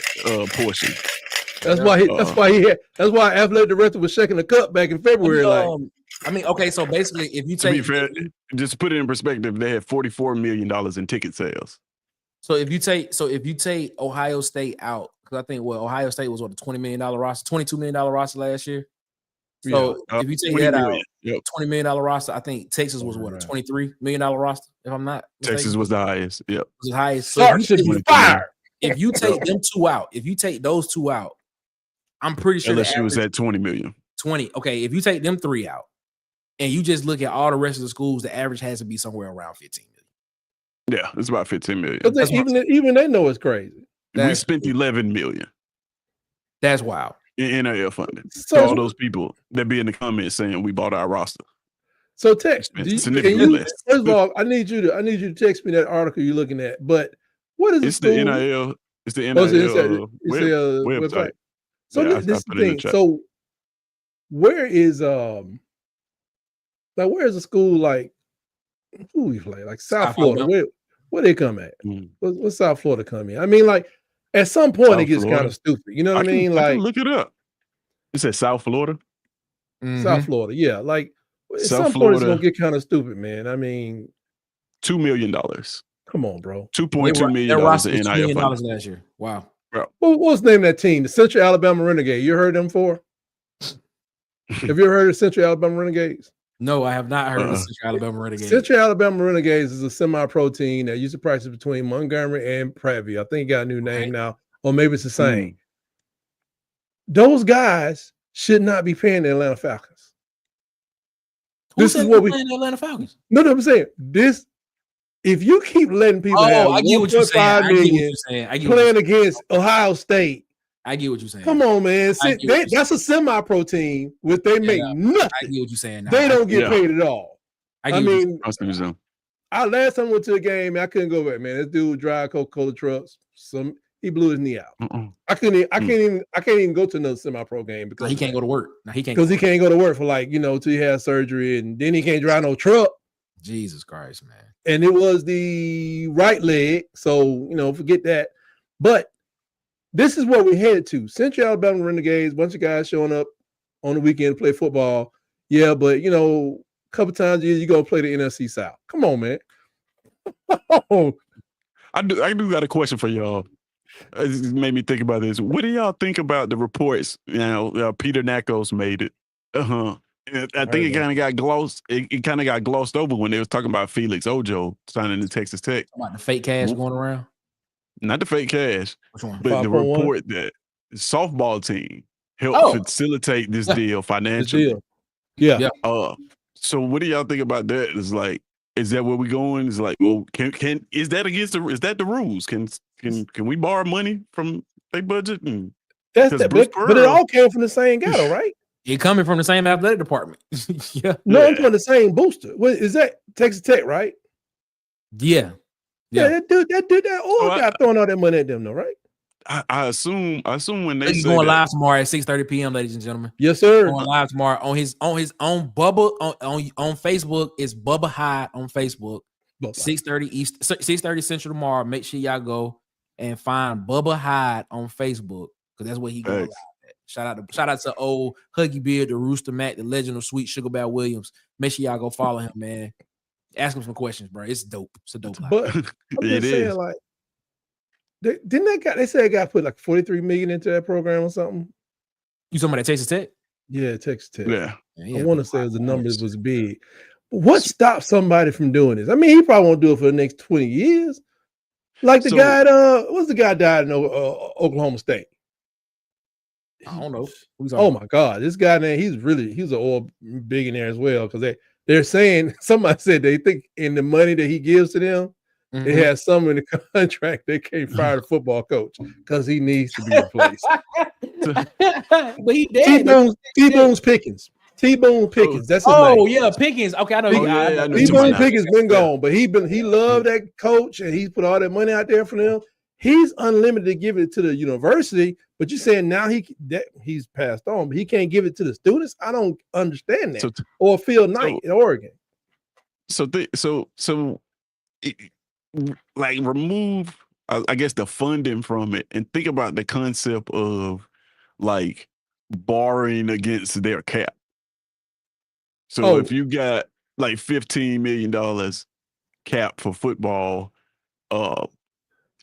portion. That's why Athletic Director was shaking the cup back in February. Okay, so basically, if you take, just put it in perspective, they had $44 million in ticket sales. So if you take Ohio State out, because I think Ohio State was a $20 million roster, $22 million roster last year. So if you take that out, $20 million roster, I think Texas was a $23 million roster. If I'm not mistaken. Texas was the highest. Yep, was the highest. So if you take them two out, if you take those two out, I'm pretty sure LSU was at 20 million. 20. Okay, if you take them three out and you just look at all the rest of the schools, the average has to be somewhere around 15 million. Yeah, it's about 15 million. Even they know it's crazy. We spent 11 million. That's wild. In NIL funding. So all those people that be in the comments saying we bought our roster. So text. First of all, I need you to text me that article you're looking at. But what is it's the NIL? It's the NIL website. So this is the thing. So where is where is a school like who we play? Like South Florida. Where they come at? What's South Florida come in? I mean, like at some point South it gets kind of stupid. You know what I mean? I can look it up. It says South Florida. South Florida, yeah. Like at some point it's gonna get kind of stupid, man. I mean, $2 million. Come on, bro. $2.2 million in $2 million last year. Wow. What's the name of that team? The Central Alabama Renegade. You heard them before? Have you ever heard of Central Alabama Renegades? No, I have not heard of the Central Alabama Renegades. Central Alabama Renegades is a semi-pro team that used to practice between Montgomery and Prattville. I think it got a new name now, or maybe it's the same. Those guys should not be paying the Atlanta Falcons. This is what paying the Atlanta Falcons. No, I'm saying this. If you keep letting people have $1.5 million playing against Ohio State, I get what you're saying. Come on, man. That's a semi-pro team where they make nothing. I get what you're saying. They don't get paid at all. I mean, last time I went to a game, I couldn't go back, man. This dude drive Coca-Cola trucks. He blew his knee out. I can't even go to another semi-pro game because he can't go to work. Because he can't go to work for till he has surgery, and then he can't drive no truck. Jesus Christ, man. And it was the right leg. So, forget that. But this is what we headed to. Central Alabama Renegades, bunch of guys showing up on the weekend to play football. Yeah, but, a couple times a year, you're going to play the NFC South. Come on, man. I do got a question for y'all. It made me think about this. What do y'all think about the reports? Peter Nakos made it. I think it kind of got glossed. It kind of got glossed over when they was talking about Felix Ojo signing to Texas Tech. About the fake cash going around. Not the fake cash, which one? But the report that the softball team helped facilitate this deal financially. Yeah. So what do y'all think about that? It's like, is that where we going? It's like, well, is that the rules? Can we borrow money from their budget? And but it all came from the same guy, though, right? It coming from the same athletic department. No, I'm from the same booster. What is that? Texas Tech, right? Yeah. That old guy throwing all that money at them, though, right? I assume when they he's going live tomorrow at 6:30 p.m., ladies and gentlemen. Yes, sir. Going live tomorrow on his own Bubba on Facebook. It's Bubba Hyde on Facebook. 6:30 East, 6:30 Central tomorrow. Make sure y'all go and find Bubba Hyde on Facebook because that's where he goes live at. Shout out to old Huggy Beard, the Rooster Mac, the legend of Sweet Sugar Bear Williams. Make sure y'all go follow him, man. Ask him some questions, bro. It's dope. It's a dope live. But I'm just saying, like, they said a guy put like $43 million into that program or something? You talking about Texas Tech? Yeah, Texas Tech. Yeah. I want to say the numbers was big. But what stops somebody from doing this? I mean, he probably won't do it for the next 20 years. Like the guy, what's the guy died in Oklahoma State? I don't know. Oh my God, this guy, man, he's an oil billionaire as well because they're saying, somebody said they think in the money that he gives to them, they had some in the contract they can't fire the football coach because he needs to be replaced. But he did. T-Bone's Pickens. T-Bone Pickens. That's his name. Oh yeah, Pickens. Okay, I know. T-Bone Pickens been gone, but he loved that coach and he's put all that money out there for them. He's unlimited to give it to the university, but you're saying now he's passed on, but he can't give it to the students. I don't understand that. Or Phil Knight in Oregon. Like remove, I guess, the funding from it and think about the concept of like borrowing against their cap. So if you got like $15 million cap for football, well,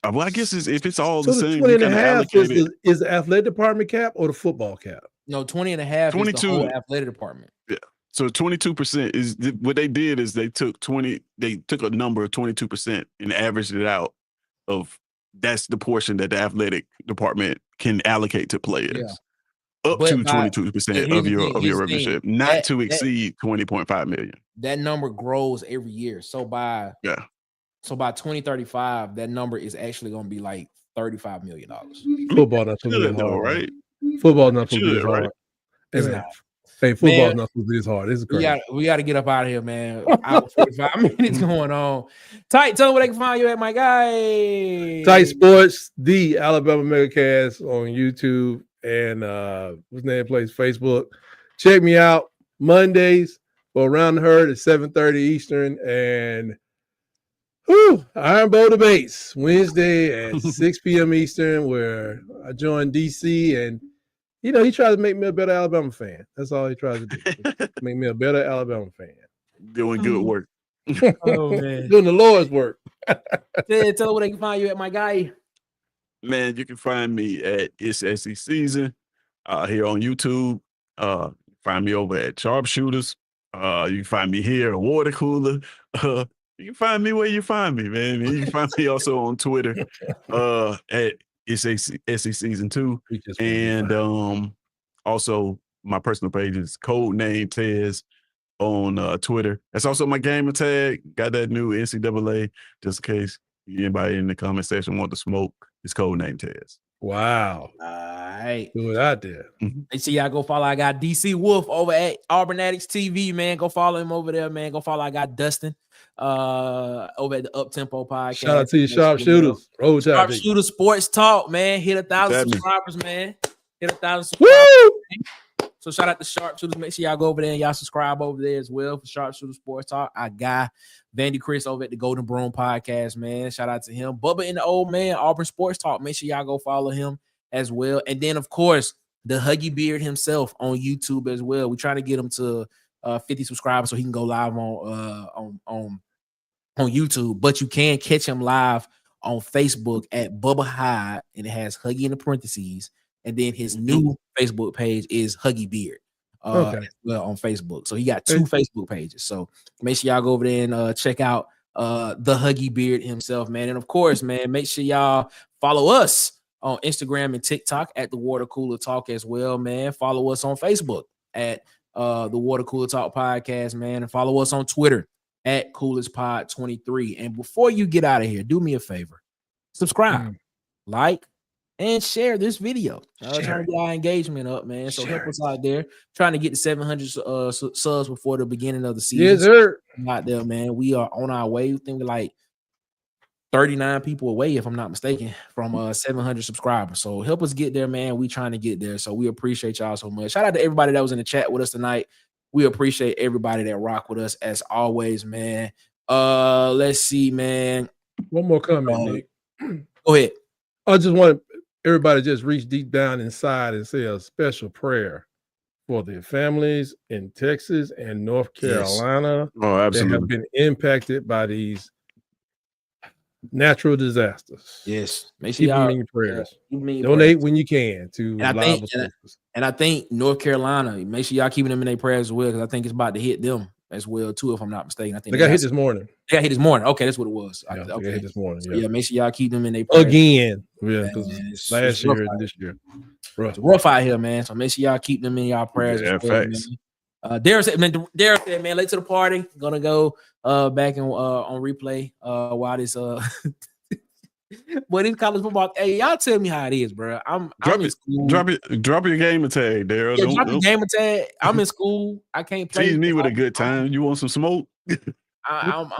I guess if it's all the same, 20 and a half is the athletic department cap or the football cap? No, 20 and a half 22, is the whole athletic department. Yeah. So 22% is what they did is they took a number of 22% and averaged it out of that's the portion that the athletic department can allocate to players. Up to 22% of your revenue, not to exceed 20.5 million. That number grows every year. So by 2035, that number is actually going to be like $35 million. Football not supposed to be hard, right? Football not supposed to be hard. It's not. Hey, football's not supposed to be this hard. This is crazy. We got to get up out of here, man. 45 minutes going on. Tight, tell them where they can find you at, my guy. Tight Sports, the Alabama Megacast on YouTube and what's the name place? Facebook. Check me out Mondays for Around the Herd at 7:30 Eastern and Iron Bowl debates Wednesday at 6 p.m. Eastern, where I join DC and he tries to make me a better Alabama fan. That's all he tries to do. Make me a better Alabama fan. Doing good work. Oh man, doing the Lord's work. Tell them where they can find you at, my guy. Man, you can find me at It's SEC Season here on YouTube. Find me over at Sharpshooters. You can find me here at Water Cooler. You can find me where you find me, man. You can find me also on Twitter at It's SEC Season 2. And also my personal page is Codename Tez on Twitter. That's also my gamer tag. Got that new NCAA, just in case anybody in the comment section want to smoke. It's Codename Tez. Wow. All right. Do it out there. Make sure y'all go follow. I got DC Wolf over at Auburn Addicts TV, man. Go follow him over there, man. Go follow. I got Dustin over at the Up Tempo podcast. Shout out to you, Sharpshooters. Sharpshooters Sports Talk, man. Hit 1,000 subscribers, man. Hit 1,000 subscribers. Woo! So shout out to Sharpshooters. Make sure y'all go over there and y'all subscribe over there as well for Sharpshooter Sports Talk. Our guy, Vandy Chris over at the Golden Broom Podcast, man. Shout out to him. Bubba and the Old Man, Auburn Sports Talk. Make sure y'all go follow him as well. And then, of course, the Huggy Beard himself on YouTube as well. We're trying to get him to 50 subscribers so he can go live on YouTube. But you can catch him live on Facebook at Bubba Hyde, and it has Huggy in the parentheses. And then his new Facebook page is Huggy Beard. As well on Facebook. So he got 2 Facebook pages. So make sure y'all go over there and check out the Huggy Beard himself, man. And of course, man, make sure y'all follow us on Instagram and TikTok at the Water Cooler Talk as well, man. Follow us on Facebook at the Water Cooler Talk Podcast, man. And follow us on Twitter at CoolersPod23. And before you get out of here, do me a favor. Subscribe, like, and share this video. Trying to get our engagement up, man. So help us out there. Trying to get to 700 subs before the beginning of the season. Yes, sir. Out there, man. We are on our way. We think we're like 39 people away, if I'm not mistaken, from 700 subscribers. So help us get there, man. We trying to get there. So we appreciate y'all so much. Shout out to everybody that was in the chat with us tonight. We appreciate everybody that rock with us as always, man. Let's see, man. One more comment, Nick. Go ahead. I just want everybody to just reach deep down inside and say a special prayer for the families in Texas and North Carolina that have been impacted by these natural disasters. Yes. Make sure y'all in your prayers. Donate when you can to and I think North Carolina, make sure y'all keeping them in their prayers as well, because I think it's about to hit them as well too, if I'm not mistaken. I think they got hit this morning. They got hit this morning. Okay, that's what it was. Yeah, okay. they got hit this morning. So, yeah, make sure y'all keep them in their prayers again. Yeah, because last year and this year, it's rough out here, man. So make sure y'all keep them in y'all prayers. Yeah, facts. Darren said, man, late to the party. Gonna go back and on replay while this but in college football. Hey, y'all tell me how it is, bro. I'm in school. Drop your gamer tag, Daryl. Yeah, drop your gamer tag. I'm in school. I can't play. Tease me with a good time. You want some smoke? Y'all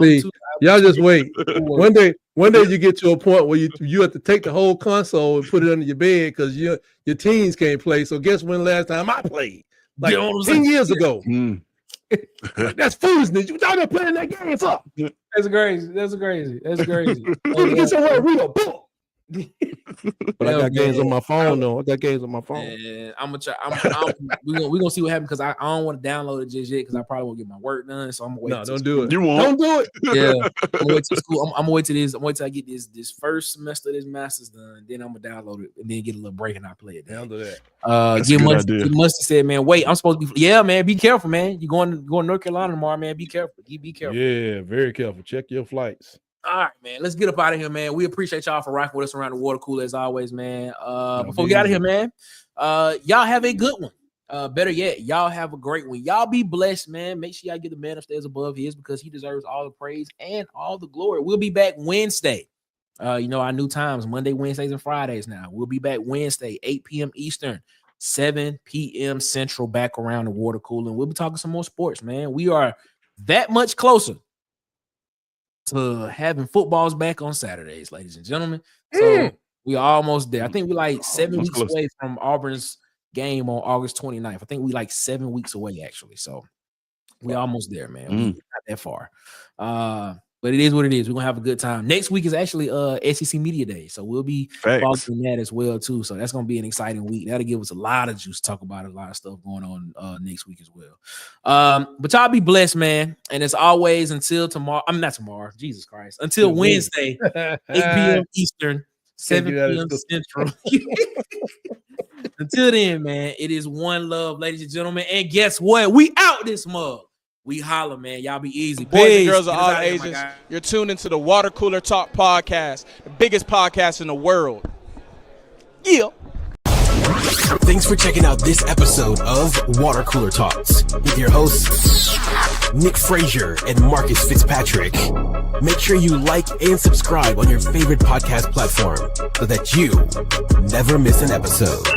just wait. One day you get to a point where you have to take the whole console and put it under your bed because your teens can't play. So guess when last time I played? Like 10 years ago. That's foolishness. You thought playing that game for? That's crazy. That's crazy. Get somewhere read a book. But I got games on my phone though. I got games on my phone. And I'm gonna try. We're gonna see what happens because I don't want to download it just yet because I probably won't get my work done. So I'm gonna wait. No, don't do it. You won't. Don't do it. Yeah, I'm gonna wait till school. I'm gonna wait till this. I'm gonna wait till I get this first semester of this master's done. Then I'm gonna download it and then get a little break and I play it. Don't do that. Get Musty said, man, wait, I'm supposed to be. Yeah, man, be careful, man. You going to North Carolina tomorrow, man? Be careful. Be careful. Yeah, very careful. Check your flights. All right, man. Let's get up out of here, man. We appreciate y'all for rocking with us around the water cooler as always, man. Before we get out of here, man, y'all have a good one. Better yet, y'all have a great one. Y'all be blessed, man. Make sure y'all get the man upstairs above his because he deserves all the praise and all the glory. We'll be back Wednesday. Our new times, Monday, Wednesdays, and Fridays now. We'll be back Wednesday, 8 p.m. Eastern, 7 p.m. Central, back around the water cooler. And we'll be talking some more sports, man. We are that much closer to having footballs back on Saturdays, ladies and gentlemen. So we are almost there. I think we're like 7 weeks away from Auburn's game on August 29th. I think we like 7 weeks away, actually. So we're almost there, man. We're not that far. But it is what it is. We're gonna have a good time. Next week is actually SEC Media Day, so we'll be following that as well too. So that's gonna be an exciting week. That'll give us a lot of juice to talk about, a lot of stuff going on next week as well. But y'all be blessed, man. And as always, until tomorrow, not tomorrow, Jesus Christ, until Wednesday, 8 p.m. Eastern, 7 p.m. Central. Until then, man, it is one love, ladies and gentlemen. And guess what? We out this mug. We holler, man. Y'all be easy. Boys and girls of all ages, you're tuned into the Water Cooler Talk Podcast, the biggest podcast in the world. Yeah. Thanks for checking out this episode of Water Cooler Talks with your hosts, Nick Frazier and Marcus Fitzpatrick. Make sure you like and subscribe on your favorite podcast platform so that you never miss an episode.